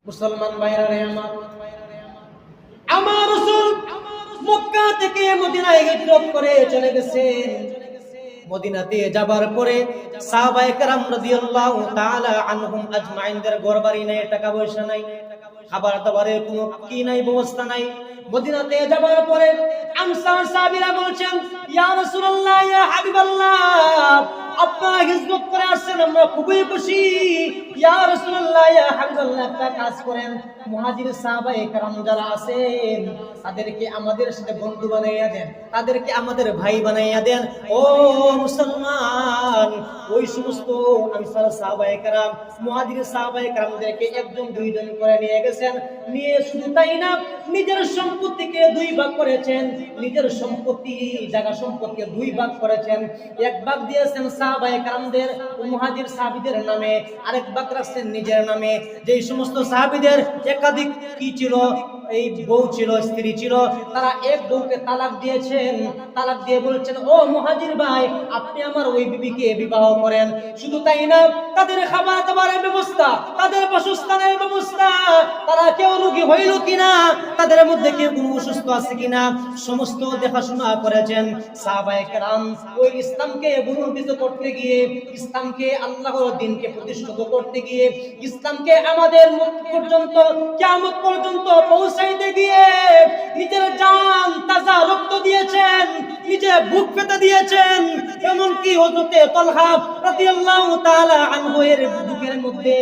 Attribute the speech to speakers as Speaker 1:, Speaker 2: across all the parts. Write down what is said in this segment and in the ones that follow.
Speaker 1: মুসলমান ভাইরা রে আমার রাসূল মক্কা থেকে মদিনায় হিজরত করে চলে গেছেন। মদিনাতে যাবার পরে সাহাবায়ে কেরাম রাদিয়াল্লাহু তাআলা আনহুম আজমাইনদের ঘরবাড়ি নেই, টাকা পয়সা নাই, খাবার দাবারের কোনো কি নাই, ব্যবস্থা নাই। মদিনাতে যাবার পরে আনসার সাহাবীরা বলছেন, ইয়া রাসূলুল্লাহ, ইয়া হাবিবাল্লাহ, আপনারা হিজরত করে আসছেন, আমরা খুবই খুশি। ইয়া রাসূলুল্লাহ, ইয়া হাবিবাল্লাহ, একটা কাজ করেন, মুহাজির সাহাবায়ে কেরাম যারা আছেন তাদেরকে আমাদের সাথে বন্ধু বানাইয়া দেন, তাদেরকে আমাদের ভাই বানাইয়া দেন। ও মুসলমান, ওই সমস্ত আনসার সাহাবায়ে কেরাম মুহাজির সাহাবায়ে কেরামদেরকে একজন দুইজন করে নিয়ে গেছেন। নিয়ে শুধু তাই না, নিজের সম্পত্তিকে দুই ভাগ করেছেন, নিজের সম্পত্তি জায়গা সম্পত্তিকে দুই ভাগ করেছেন। এক ভাগ দিয়েছেন সাহাবায়ে কেরামদের মুহাজির সাহাবীদের নামে, আরেক ভাগ রাখছেন নিজের নামে। যেই সমস্ত সাহাবীদের একাধিক কি ছিল, এই বউ ছিল, স্ত্রী ছিল, তারা এক বউকে তালাক দিয়েছেন। তালাক দিয়ে বলছেন, ও মুহাজির ভাই, আপনি আমার ওই বিবিকে বিবাহ করেন। শুধু তাই না, তাদের খাবার দাবারের ব্যবস্থা, তাদের বাসস্থানের ব্যবস্থা, তারা কেউ রোগী হইল কিনা, তাদের মধ্যে কেউ কোনো অসুস্থ আছে কিনা, সমস্ত দেখাশোনা করেছেন। সাহাবায়ে কেরাম ওই ইসলামকে বুলন্দিত করতে গিয়ে, ইসলামকে আল্লাহর দ্বীনকে প্রতিষ্ঠিত করতে গিয়ে, ইসলামকে আমাদের মুখ পর্যন্ত, কিয়ামত পর্যন্ত পৌঁছাইতে গিয়ে নিজের জান তাজা রক্ত দিয়েছেন, নিজে বুক পেতে দিয়েছেন। এমনকি হযরতে তালহা রাদিয়াল্লাহু তাআলা আনহু এর বুকের মধ্যে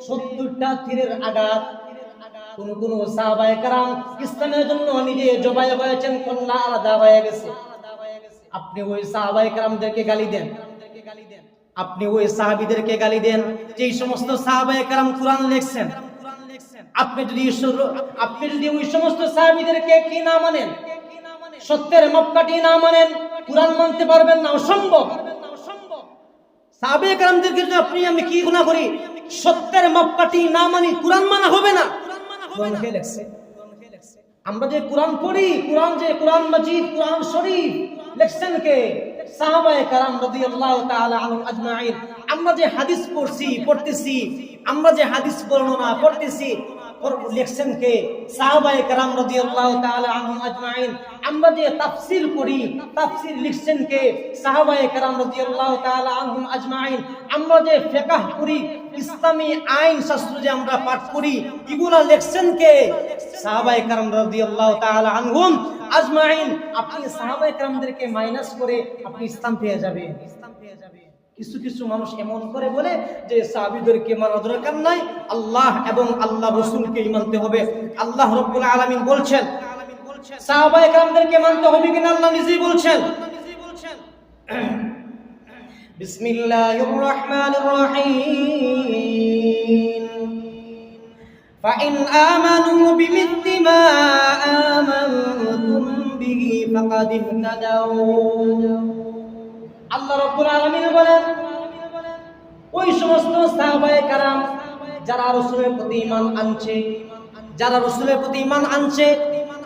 Speaker 1: 70টা তীরের আঘাত। কোন সাহাবায়ে কেরাম ইসলামের জন্য নিজে জবাই হয়েছেন, কল্লা আলাদা হয়ে গেছে। আপনি ওই সাহাবায়ে কেরামদেরকে গালি দেন, আপনি ওই সাহাবীদেরকে গালি দেন যেই সমস্ত সাহাবায়ে কেরাম কুরআন লিখছেন। আপনি যদি ওই সমস্ত সাহাবীদেরকে কি না মানেন, সত্যের মাপকাঠি না মানেন, কুরআন মানতে পারবেন না, অসম্ভব। সাহাবায়ে কেরামদেরকে যদি আমি কি গুনাহ করি, সত্যের মাপকাঠি না মানি, কুরআন মানা হবে না। কোরআন কে লিখছে? আমরা যে কোরআন পড়ি, কোরআন যে কোরআন মাজিদ, কোরআন শরীফ লিখছেন কে? সাহাবায়ে কেরাম রাদিয়াল্লাহু তাআলা আনহুম আজমাইন। আমরা যে হাদিস পড়তেছি, আমরা যে হাদিস বর্ণনা করতেছি, লিখছেন কে? সাহাবায়ে কেরাম রাদিয়াল্লাহু তাআলা আনহুম আজমাইন। আমরা যে তাফসীর করি, তাফসীর লিখছেন কে? সাহাবায়ে কেরাম রাদিয়াল্লাহু তাআলা আনহুম আজমাইন। আমরা যে ফিকহ করি, ইসলামী আইন শাস্ত্র যে আমরা পাঠ করি, এগুলা লিখছেন কে? সাহাবায়ে কেরাম রাদিয়াল্লাহু তাআলা আনহুম আজমাইন। আপনি সাহাবায়ে কেরামদেরকে মাইনাস করে আপনি ইসলাম পেয়ে যাবেন। কিছু কিছু মানুষ এমন করে বলে যে সাহাবীদেরকে মানা দরকার নাই, আল্লাহ এবং আল্লাহ রাসূলকে মানতে হবে। আল্লাহ রাব্বুল আলামিন বলছেন সাহাবায়ে কেরামদেরকে মানতে হবে কিনা, আল্লাহ নিজেই বলছেন। বিসমিল্লাহির রহমানির রহিম। فإن آمنوا بمثل ما آمنتم به فقد اهتدوا। আল্লাহ রাব্বুল আলামিন বলেন, ওই সমস্ত সাহাবায়ে কেরাম যারা রাসূলের প্রতি ঈমান আনছে, যারা রাসূলের প্রতি ঈমান আনছে,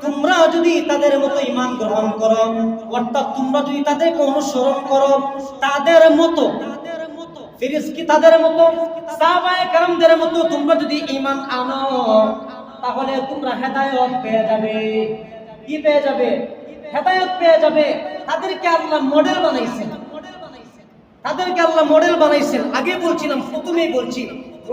Speaker 1: তোমরা যদি তাদের মতো ঈমান গ্রহণ করো, অর্থাৎ তোমরা যদি তাদেরকে অনুসরণ করো, তাদের মতো ফিরিস কি তাদের মতো, সাহাবায়ে কেরামদের মতো তোমরা যদি ঈমান আনো, তাহলে তোমরা হেদায়েত পেয়ে যাবে। কি পেয়ে যাবে? হেদায়েত পেয়ে যাবে। তাদেরকে আল্লাহ মডেল বানাইছেন, তাদেরকে আল্লাহ মডেল বানাইছেন। আগে বলছিলাম, প্রথমেই বলছি,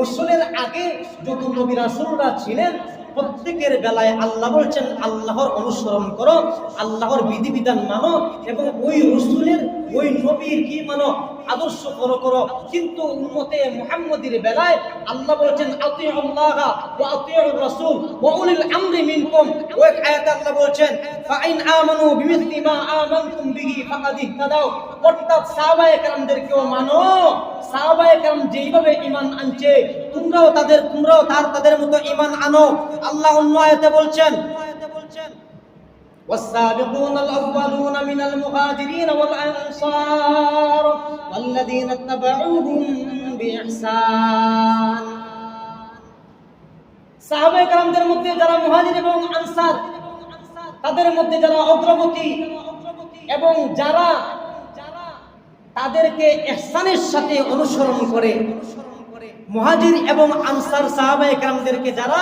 Speaker 1: রাসূলের আগে যত নবী রাসূলরা ছিলেন, প্রত্যেকের বেলায় আল্লাহ বলছেন আল্লাহর অনুসরণ করো, আল্লাহর বিধিবিধান মানো, এবং ওই রাসূলের, ওই নবীর কি মানো, আদর্শ ফলো করো। কিন্তু উম্মতে মুহাম্মাদির বেলায় আল্লাহ বলছেন আতিউল্লাহ ওয়া আতিউর রাসূল ওয়া উলিল আমরি মিনকুম। ওই আয়াতে আল্লাহ বলছেন ফাইন আমানু বিমিসলি মা আমানতুম বিহি ফাকাদ ইহতাদাও। অর্থাৎ সাহাবায়ে কেরামদেরকেও মানো, সাহাবায়ে কেরাম যেইভাবে ঈমান আনছে তোমরাও তাদের মতো ঈমান আনো। আল্লাহ অন্য আয়াতে বলছেন والسابقون الأولون من المهاجرين والأنصار والذين اتبعوهم بإحسان। সাহাবায়ে কেরামদের মধ্যে যারা মুহাজির এবং আনসার, তাদের মধ্যে যারা অগ্রগতি এবং যারা তাদেরকে ইহসানের সাথে অনুসরণ করে, মুহাজির এবং আনসার সাহাবায়ে কেরামদেরকে যারা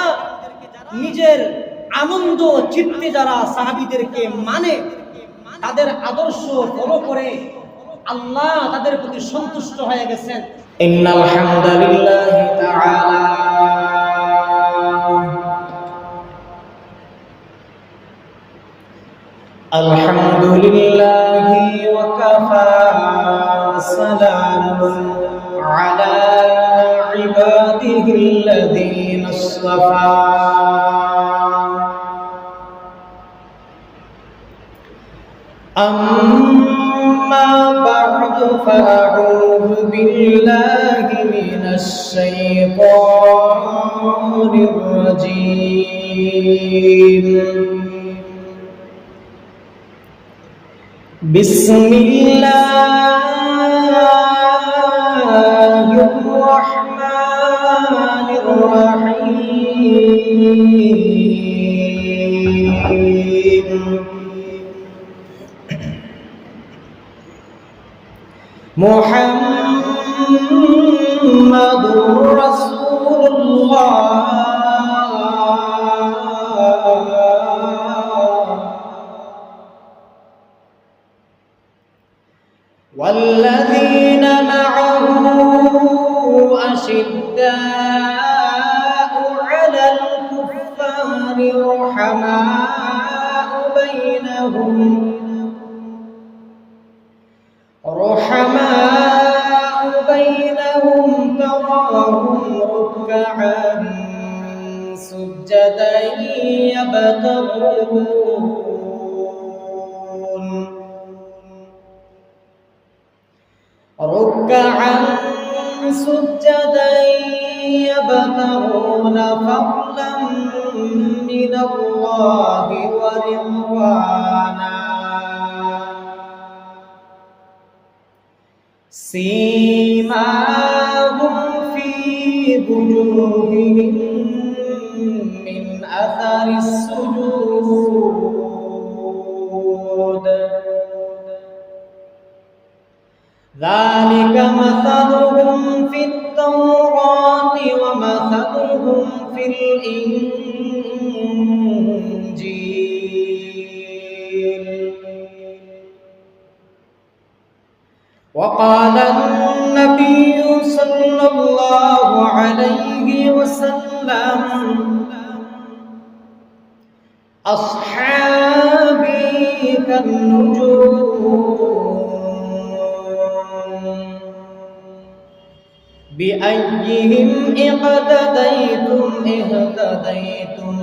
Speaker 1: নিজের আনন্দ চিত্তে যারা সাহাবীদেরকে মানে, তাদের আদর্শ ফলো করে আল্লাহ তাদের প্রতি সন্তুষ্ট হয়ে গেছেন। ইন্নাল হামদালিল্লাহি তাআলা আলহামদুলিল্লাহি ওয়া কাফা সালামুন আলা ইবাদিহিল্লাযীনা ইসতাফা أما بعد فأعوذ بالله من الشيطان الرجيم بسم الله الرحمن الرحيم محمد رسول الله والذين معه أشداء على الكفار رحماء بينهم تراهم ركعا سجدا يبتغون فضلا من الله ورضوانا سيماهم في وجوههم من أثر السجود ذلك مثلهم في التوراة ومثلهم في الإنجيل وقال النبي صلى الله عليه وسلم أصحابي كالنجوم بأيهم اهتديتم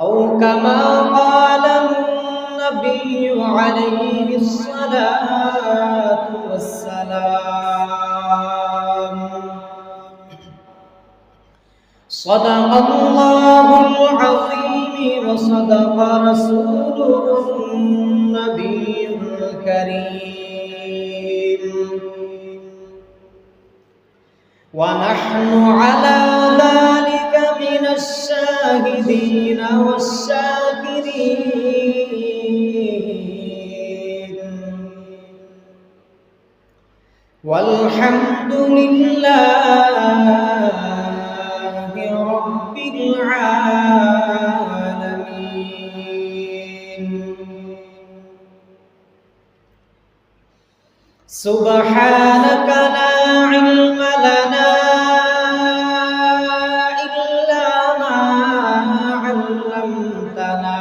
Speaker 1: أو كما قال النبي عليه الصلاة والسلام صدق الله العظيم وصدق رسوله النبي الكريم ونحن على ذلك من الشاهدين والشاكرين والحمد لله رب العالمين سبحانك لا علم لنا إلا ما علمتنا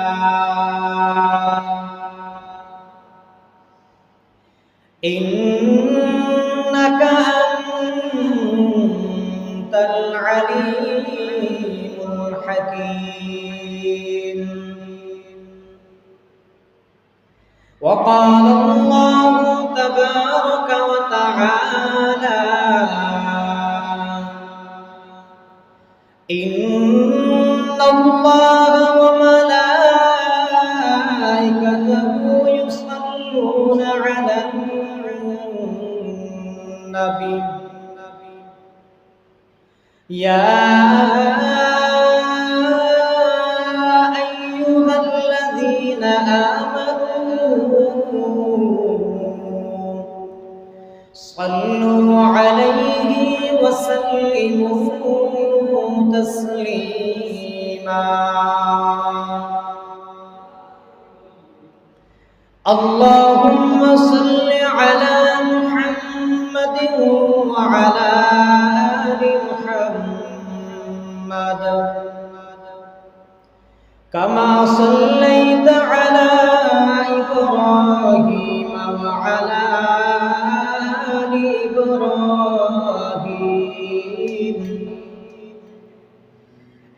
Speaker 1: إنك أنت العليم الحكيم وقال الله تبارك وتعالى إن الله وملائكته يصلون على النبي يا أيها الذين آمنوا صلوا عليه وسلموا تسليما اللهم صل على محمد وعلى آل محمد كما صليت على إبراهيم وعلى آل إبراهيم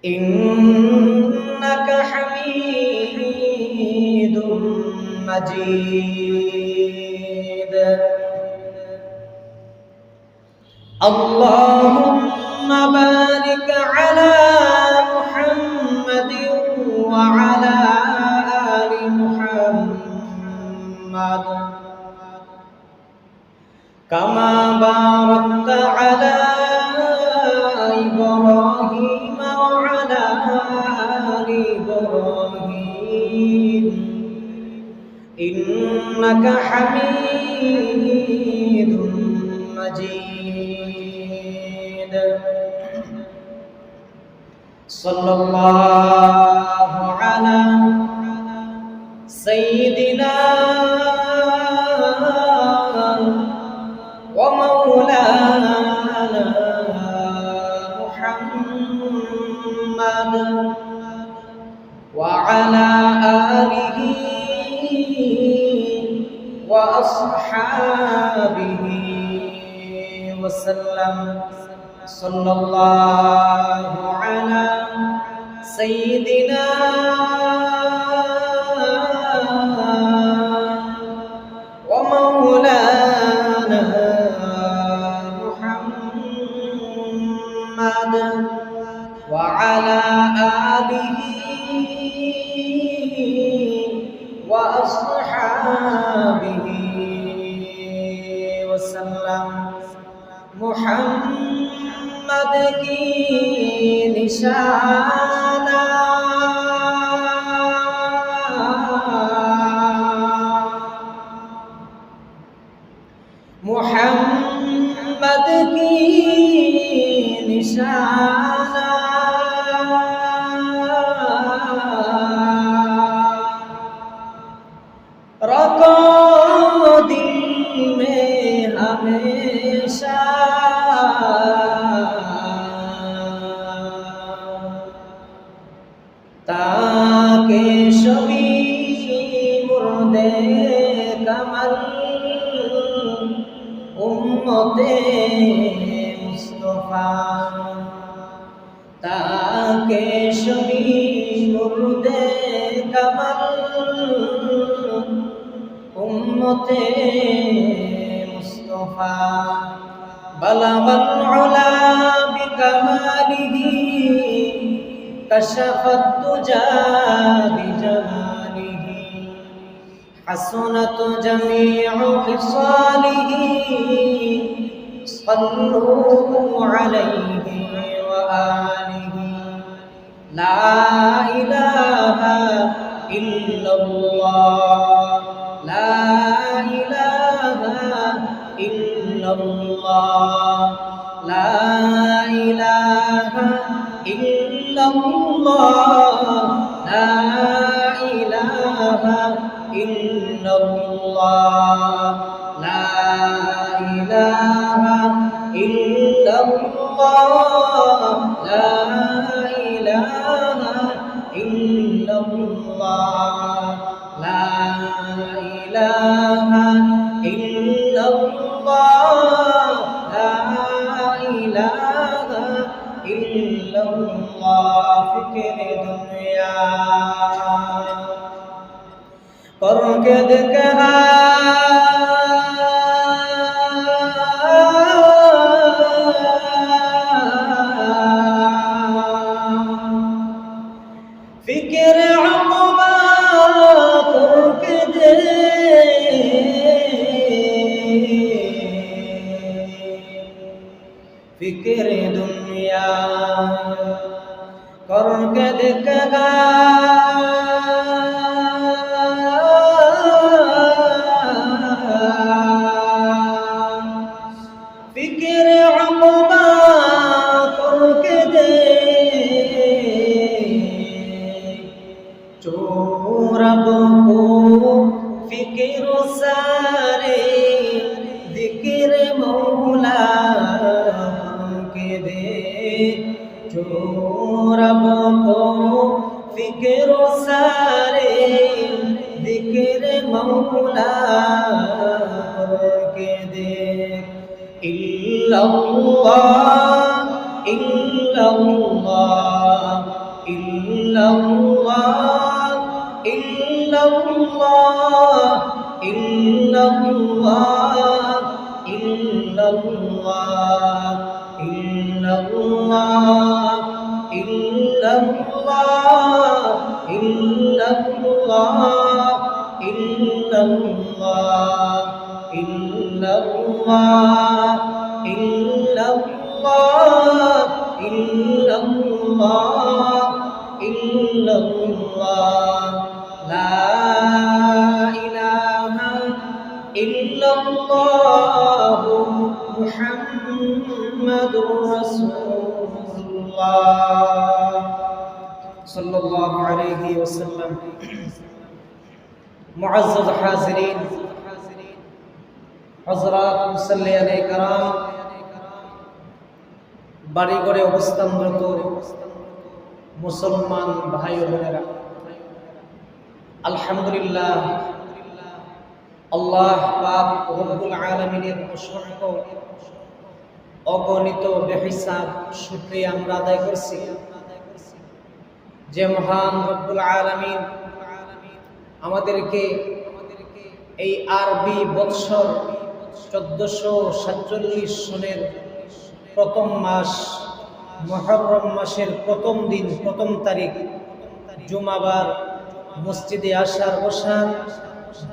Speaker 1: إنك حميد مجيد اللهم بارك على محمد وعلى آل محمد كما باركت على إبراهيم وعلى آل إبراهيم إنك حميد مجيد صلى الله على سيدنا ومولانا محمد وعلى آله وأصحابه وسلم صلى الله على سيدنا ومولانا محمد وعلى آله وأصحابه وسلم محمد की निशाना محمد की निशाना रखो दिल में हमेशा ताकि शबी मुर्दे कमल उम्मते मुस्तफा ताकि शबी मुर्दे कमल उम्मते मुस्तफा बलगल उला बिकमालिही कशफत तुजा बिजमालिही हसनत जमीउ खिसालिही सल्लू अलैहि व आलिही ला इलाहा इल्लल्लाह ला इलाहा इल्लल्लाह ला इलाहा इल्लल्लाह ला इलाहा इल्लल्लाह ला इलाहा इल्लल्लाह ला इलाहा इल्लल्लाह ला इलाहा इल्लल्लाह ला इलाहा इल्लल्लाह फिक्र दुनिया करके देखा फिक्र अक़बा करके दे फिक्र दुनिया करके देखा फिक्र अक़बा करके दे रब को फिक्र सारे जिक्र मौला के देख इल्लल्लाह इल्लल्लाह इल्लल्लाह इल्लल्लाह इल्लल्लाह इल्लल्लाह इल्लल्लाह इल्लल्लाह इल्लल्लाह इल्लल्लाह इल्लल्लाह इल्लल्लाह इल्लल्लाह इल्लल्लाह ला इलाहा इल्लल्लाह मुहम्मदुर रसूलुल्लाह सल्लल्लाहु अलैहि वसल्लम। मुअज़्ज़ज़ हाज़िरीन, हज़रात मुसल्लियाने कराम, বাড়ি ঘরে অবস্থানরত মুসলমান ভাই ও বোনেরা, আলহামদুলিল্লাহ আল্লাহ পাক রব্বুল আলামিনের অসংখ্য অগণিত বেহিসাব শুকরিয়া আমরা আদায় করছি যে মহান রব্বুল আলামিন আমাদেরকে এই আরবি বৎসর 1447 সনের প্রথম মাস মুহররম মাসের প্রথম দিন প্রথম তারিখ জুমাবার মসজিদে আসার বসার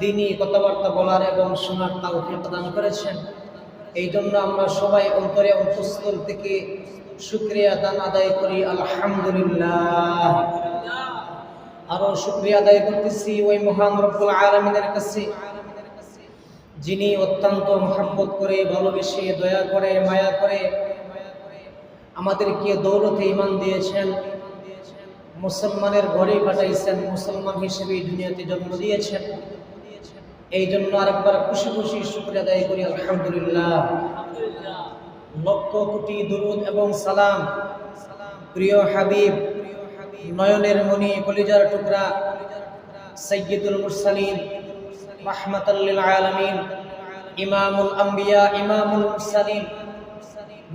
Speaker 1: দিনই কথাবার্তা বলার এবং শোনার তৌফিক প্রদান করেছেন। এই জন্য আমরা সবাই অন্তরে অন্তঃস্থল থেকে শুকরিয়া আদায় করি আলহামদুলিল্লাহ। আরো শুকরিয়া আদায় করতেছি ওই মহান রব্বুল আলামিনের কাছে যিনি অত্যন্ত মহব্বত করে ভালোবেসে দয়া করে মায়া করে আমাদেরকে দৌলতে ঈমান দিয়েছেন, মুসলমানের ঘরে পাঠাইছেন, মুসলমান হিসেবে দুনিয়াতে জন্ম দিয়েছেন। এই জন্য আরেকবার খুশি খুশি শুকরিয়া আদায় করি আলহামদুলিল্লাহ। লক্ষ কোটি দুরূদ এবং সালাম প্রিয় হাবিব, নয়নের মণি, কলিজার টুকরা, সাইয়্যিদুল মুরসালিন, রাহমাতাল লিল আলামিন, ইমামুল আম্বিয়া, ইমামুল মুরসালিন,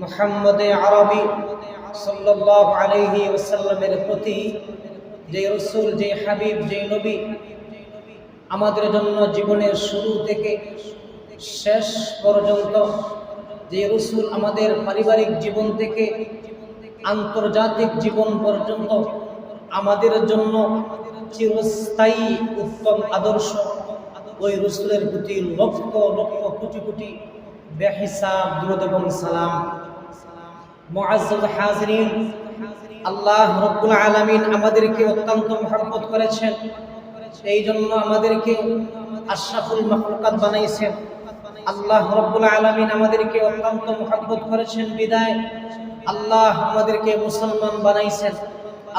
Speaker 1: মুহাম্মদে আরবি সাল্লাল্লাহু আলাইহি ওয়াসাল্লামের প্রতি যে রাসূল, যে হাবিব, যে নবী আমাদের জন্য জীবনের শুরু থেকে শেষ পর্যন্ত, যে রাসূল আমাদের পারিবারিক জীবন থেকে আন্তর্জাতিক জীবন পর্যন্ত আমাদের জন্য চিরস্থায়ী উত্তম আদর্শ, ওই রাসূলের প্রতি লক্ষ লক্ষ কোটি কোটি বেহিসাব দুরূদ এবং সালাম। মুআজ্জাজ হাজিরিন, আল্লাহ রাব্বুল আলামিন আমাদেরকে অত্যন্ত মহব্বত করেছেন, এই জন্য আমাদেরকে আশরাফুল মাখলুকাত বানাইছেন। আল্লাহ রাব্বুল আলামিন আমাদেরকে অত্যন্ত মহব্বত করেছেন বিদায় আল্লাহ আমাদেরকে মুসলমান বানাইছেন।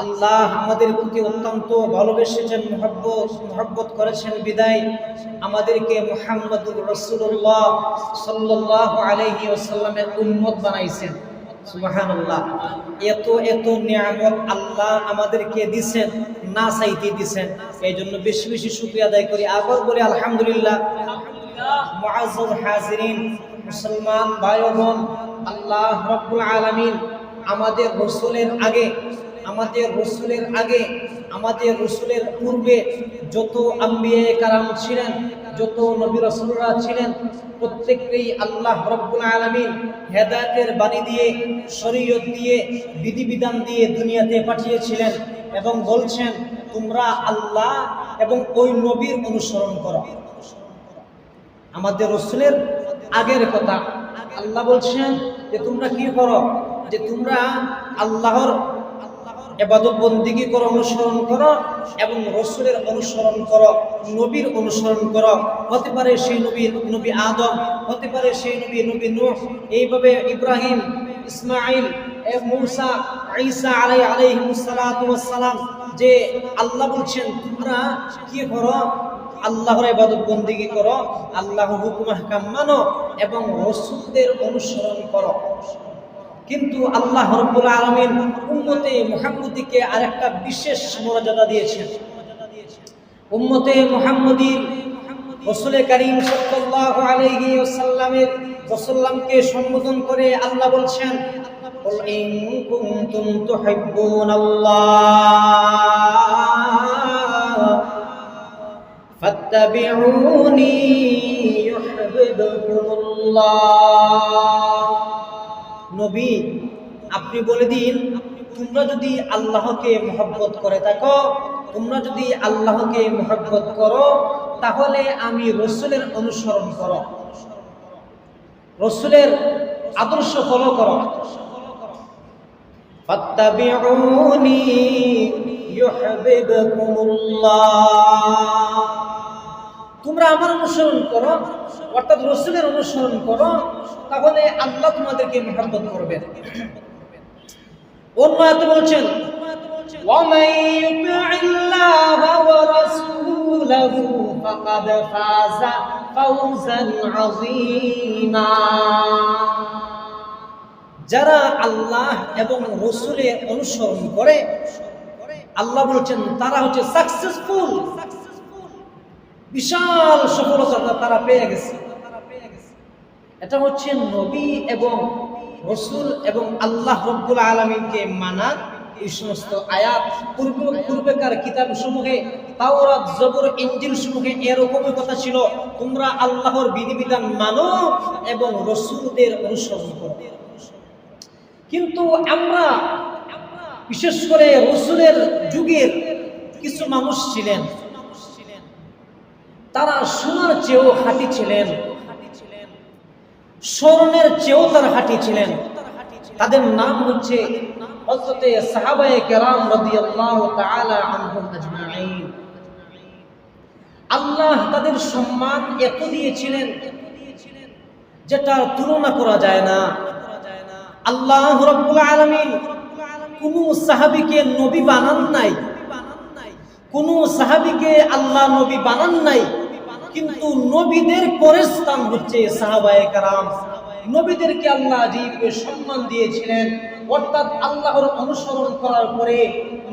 Speaker 1: আল্লাহ আমাদের প্রতি অত্যন্ত ভালোবেসেছেন, মহব্বত করেছেন বিদায় আমাদেরকে মুহাম্মদুর রাসূলুল্লাহ সাল্লাল্লাহু আলাইহি ওয়াসাল্লামের উম্মত বানাইছেন। সুবহানাল্লাহ। এত এত নিয়ামত আল্লাহ আমাদেরকে দিবেন, না চাইতে দিবেন। এই জন্য বেশি বেশি শুকরিয়া আদায় করি, আবার বলি আলহামদুলিল্লাহ। মুআজ্জাজ হাজিরিন, মুসলমান ভাই ও বোন, আল্লাহ রাব্বুল আলামিন আমাদের রাসূলের আগে, আমাদের রাসূলের পূর্বে যত আম্বিয়া কারাম ছিলেন, যত নবী রাসূলরা ছিলেন, প্রত্যেককেই আল্লাহ রাব্বুল আলামিন হেদায়েতের বাণী দিয়ে, শরীয়ত দিয়ে, বিধিবিধান দিয়ে দুনিয়াতে পাঠিয়েছিলেন এবং বলছেন তোমরা আল্লাহ এবং ওই নবীর অনুসরণ করো। আমাদের রাসূলের আগের কথা আল্লাহ বলছেন যে তোমরা কি করো, যে তোমরা আল্লাহর ইবাদত বন্দেগী করো, অনুসরণ করো এবং রাসূলের অনুসরণ করো, নবীর অনুসরণ করো। হতে পারে সেই নবী আদম, হতে পারে সেই নবী নূহ, এইভাবে ইব্রাহিম, ইসমাঈল, মূসা, ঈসা আলাইহিস সালাতু ওয়াস সালাম, যে আল্লাহ বলছেন তোমরা কি করো, আল্লাহর ইবাদত বন্দেগী করো, আল্লাহর হুকুম আহকাম মানো এবং রাসূলদের অনুসরণ করো। কিন্তু আল্লাহ রাব্বুল আলামিন উম্মতে মুহাম্মদীকে আরেকটা বিশেষ মর্যাদা দিয়েছেন। উম্মতে মুহাম্মদী রাসূল করিম সাল্লাল্লাহু আলাইহি ওয়াসাল্লামকে সম্বোধন করে আল্লাহ বলছেন, কুল ইন কুনতুম তুহিব্বুনাল্লাহ ফাত্তাবিউনি ইউহিব্বুকুমুল্লাহ। নবী, আপনি বলে দিন, তোমরা যদি আল্লাহকে মহব্বত করে থাকো, তোমরা যদি আল্লাহকে মহব্বত করো, তাহলে আমি রাসূলের অনুসরণ করো, রাসূলের আদর্শ ফলো করো। ফাত্তাবিউনি ইউহিব্বুকুমুল্লাহ, তোমরা আমার অনুসরণ করো, অর্থাৎ রাসূলের অনুসরণ করো, তাহলে আল্লাহ তোমাদেরকে মহব্বত করবেন। অন্য আয়াতে বলছেন, وَمَن يُطِعِ اللَّهَ وَرَسُولَهُ فَقَدْ فَازَ فَوْزًا عَظِيمًا। যারা আল্লাহ এবং রাসূলের অনুসরণ করে, আল্লাহ বলছেন তারা হচ্ছে সাকসেসফুল, বিশাল সফলতা তারা পেয়ে গেছে। এটা হচ্ছে নবী এবং রাসূল এবং আল্লাহ রাব্বুল আলামিনকে মানা। এই সমস্ত আয়াত পূর্বেকার কিতাবসমূহে, তাওরাত, জবর, ইনজিল সমূহে এরকমই কথা ছিল, তোমরা আল্লাহর বিধিবিধান মানো এবং রাসূলদের অনুসরণ করো। কিন্তু আমরা, বিশেষ করে রাসূলের যুগের কিছু মানুষ ছিলেন, তারা সোনার চেয়েও খাঁটি ছিলেন, স্বর্ণের চেয়েও তারা খাঁটি ছিলেন। তাদের নাম হচ্ছে হযরতে সাহাবায়ে কেরাম রাদিয়াল্লাহু তাআলা আনহুম আজমাইন। আল্লাহ তাদের সম্মান এত দিয়েছিলেন যেটা তুলনা করা যায় না। আল্লাহ রাব্বুল আলামিন কোন সাহাবীকে নবী বানান নাই, কোন সাহাবীকে আল্লাহ নবী বানান নাই, কিন্তু নবীদের পরের স্থান হচ্ছে সাহাবায়ে কেরাম। নবীদেরকে আল্লাহ যেভাবে সম্মান দিয়েছিলেন, অর্থাৎ আল্লাহর অনুসরণ করার পরে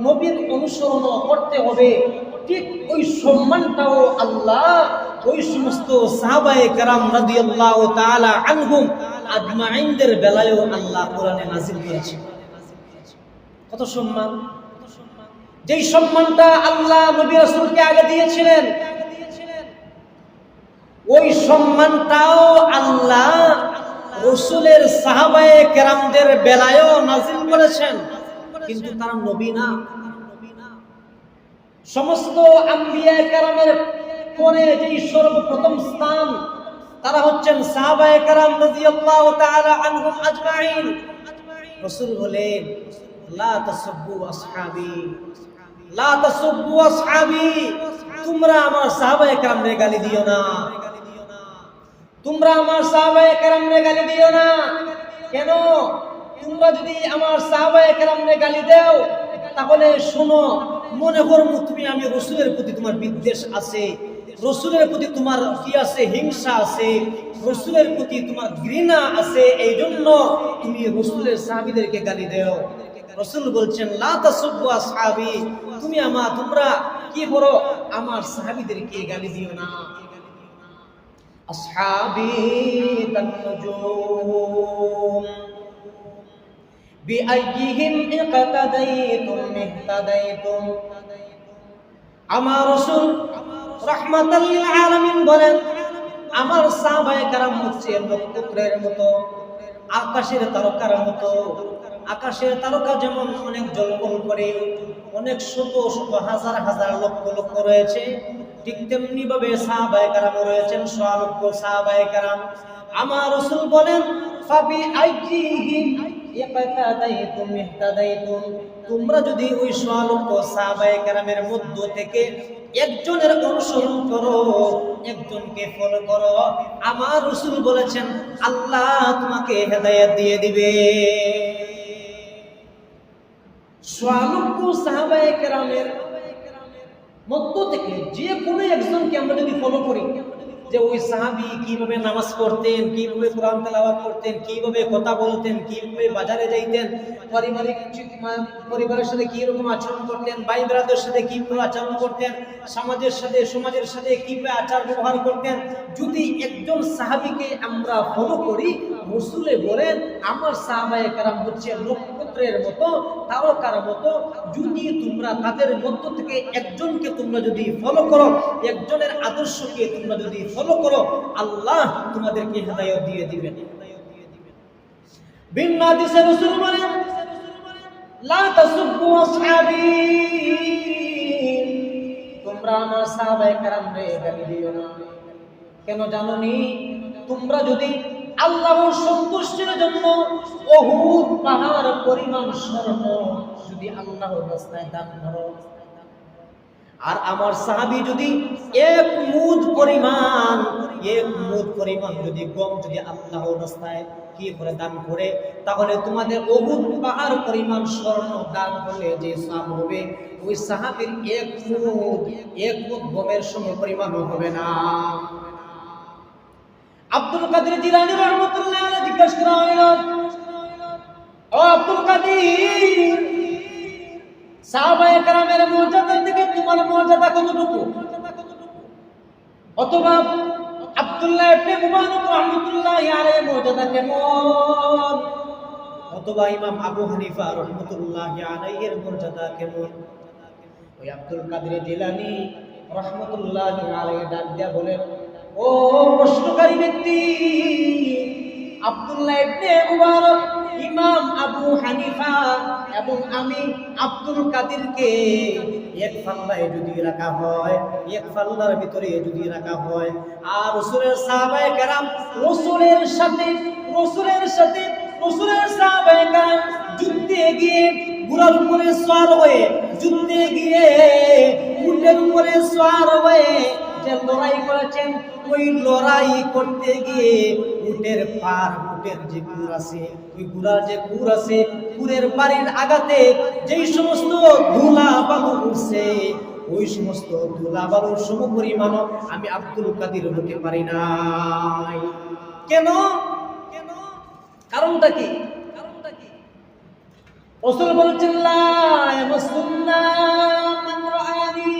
Speaker 1: নবীর অনুসরণও করতে হবে, ঠিক ওই সম্মানটাও আল্লাহ ওই সমস্ত সাহাবায়ে কেরাম রাদিয়াল্লাহু তাআলা আনহুম আজমাইনদের বেলায়ও আল্লাহ কোরআনে নাযিল করেছেন। কত সম্মান! যেই সম্মানটা আল্লাহ নবী রাসূলকে আগে দিয়েছিলেন, ওই সম্মানটাও আল্লাহ রাসূলের সাহাবায়ে কেরামদের বেলায়ও নাযিল করেছেন, কিন্তু তারা নবী না। সমস্ত আম্বিয়া কেরামের পরে যেই সর্বপ্রথম স্থান, তারা হচ্ছেন সাহাবায়ে কেরাম রাদিয়াল্লাহু তাআলা আনহুম আজমাইন। রাসূল বলেন, লা তাসুব্বু আসহাবি, লা তাসুব্বু আসহাবি, তোমরা আমার সাহাবায়ে কেরামদের গালি দিও না, তোমরা আমার সাহাবায়ে কেরামদের গালি দিও না। কেন? তোমরা যদি আমার সাহাবায়ে কেরামদের গালি দাও, তাহলে শোনো, মনে করো তুমি, আমি রাসূলের প্রতি তোমার বিদ্বেষ আছে, রাসূলের প্রতি তোমার কি আছে, হিংসা আছে, রাসূলের প্রতি তোমার ঘৃণা আছে, এই জন্য তুমি রাসূলের সাহাবীদেরকে গালি দাও। রাসূল বলছেন, লা তাসুব্বু আসহাবি, তোমরা কি করো, আমার সাহাবীদেরকে গালি দিও না। আসহাবি কান্নুজুম বিআইয়িহিম ইকতাদাইতুম ইহতাদাইতুম। আমার রাসূল রাহমাতাল লিল আলামিন বলেন, আমার সাহাবায়ে কেরাম হচ্ছে নক্ষত্রের মতো, আকাশের তারকার মতো। আকাশের তারকা যেমন অনেক জ্বলজ্বল করে, অনেক শত শত হাজার হাজার লক্ষ লক্ষ রয়েছে, ঠিক তেমনি ভাবে সাহাবায়ে কেরাম রয়েছেন সোয়া লক্ষ সাহাবায়ে কেরাম। আমার রাসূল বলেন, ফাবি আইয়িহি ইকতাদাইতুম ইহতাদাইতুম, তোমরা যদি ওই সোয়া লক্ষ সাহাবায়ে কেরামের মধ্য থেকে একজনের অনুসরণ করো, একজনকে ফলো করো, আমার রাসূল বলেছেন আল্লাহ তোমাকে হেদায়েত দিয়ে দিবে। সোয়া লক্ষ সাহাবায়ে কেরামের মধ্য থেকে যে কোনো একজনকে আমরা যদি ফলো করি, যে ওই সাহাবী কিভাবে নামাজ পড়তেন, কিভাবে কোরআন তেলাওয়াত করতেন, কিভাবে কথা বলতেন, কিভাবে বাজারে যাইতেন, পরিবারের সাথে কি রকম আচরণ করতেন, ভাই ব্রাদারের সাথে কিভাবে আচরণ করতেন, সমাজের সাথে কিভাবে আচার ব্যবহার করতেন। যদি একজন সাহাবীকে আমরা ফলো করি, রাসূলে বলেন আমার সাহাবায়ে কেরাম হচ্ছে নক্ষত্রের মতো, তারকার মতো। যদি তোমরা তাদের মধ্য থেকে একজনকে তোমরা যদি ফলো করো, একজনের আদর্শকে তোমরা যদি ফলো করো, আল্লাহ তোমাদেরকে হেদায়েত দিয়ে দিবেন। ভিন্ন হাদিসে রাসূল বলেন লা তাসুব্বু আসহাবি, তোমরা আমার সাহাবায়ে কেরামকে গালি দিও না। কেন জানোনি? তোমরা যদি আল্লাহর সন্তুষ্টির জন্য উহুদ পাহাড় পরিমাণ স্বর্ণ যদি আল্লাহর রাস্তায় দান করো, আর আমার সাহাবী যদি এক মুদ পরিমাণ যদি গম যদি আল্লাহর রাস্তায় কি করে দান করে, তাহলে তোমাদের উহুদ পাহাড় পরিমাণ স্বর্ণ দান করলে যে সওয়াব হবে, ওই সাহাবীর এক মুদ গমের সম পরিমাণ হবে না। আব্দুল কাদের জিলানী রাহমাতুল্লাহ আলাইহি জিজ্ঞাসা করা হলো, ও আব্দুল কাদের, সাহাবায়ে কেরামের মর্যাদা থেকে তোমার মর্যাদা কতটুকু? অথবা আব্দুল্লাহ ইবনে মুবারক রাহমাতুল্লাহি আলাইহি মর্যাদা কেমন? অথবা ইমাম আবু হানিফা রাহমাতুল্লাহি আলাইহির মর্যাদা কেমন? ওই আব্দুল কাদের জিলানী রাহমাতুল্লাহি আলাইহি ডাক দিয়া বলেন, ও প্রশ্নকারী ব্যক্তি, আব্দুল্লাহ ইবনে মুবারক, ইমাম আবু হানিফা এবং আমি আব্দুল কাদেরকে এক পাল্লায় যদি রাখা হয়, এক পাল্লার ভিতরে যদি রাখা হয়, আর রাসূলের সাহাবায়ে কেরাম রাসূলের সাথে সাহাবায়ে কেরাম যুদ্ধে গিয়ে ঘোড়ার উপরে সওয়ার হয়ে, যুদ্ধে গিয়ে উটের উপরে সওয়ার হয়ে যে লড়াই করেছেন, ওই লড়াই করতে গিয়ে উটের যে গুড় আছে, ওই গুড়ার যে গুড় আছে, গুড়ের বাড়ির আগাতে যেই সমস্ত ধুলা বালু উঠছে, ওই সমস্ত ধুলা বালুর সম পরিমাণ আমি আব্দুল কাদের হতে পারি নাই। কেন? কারণটা কি? রাসূল বলেছেন লা ইয়ামাসুন্না মান রাআনি,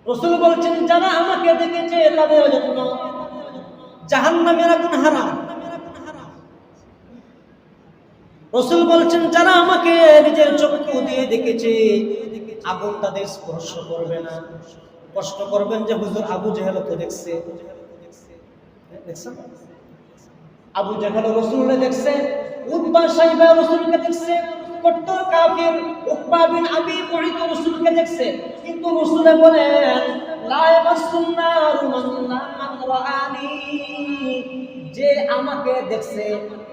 Speaker 1: রাসূল বলেছেন যারা আমাকে দেখেছে তাদের জন্য জাহান্নামের আগুন হারাম। রাসূল বলেছেন যারা আমাকে নিজের চক্ষু দিয়ে দেখেছে আগুন তাদের স্পর্শ করবে না। প্রশ্ন করবেন যে হুজুর আবু জেহেল তো দেখছে, দেখছেন? আবু জেহেল রাসূলকে দেখছে, উতবা সাইবা রাসূলকে দেখছে, কট্টর কাফির উকবা বিন আবি মুঈত রাসূলকে দেখছে, কিন্তু রাসূল বলেন লা ইয়ামাসুন্নারু মান রাআনি, যে আমাকে দেখছে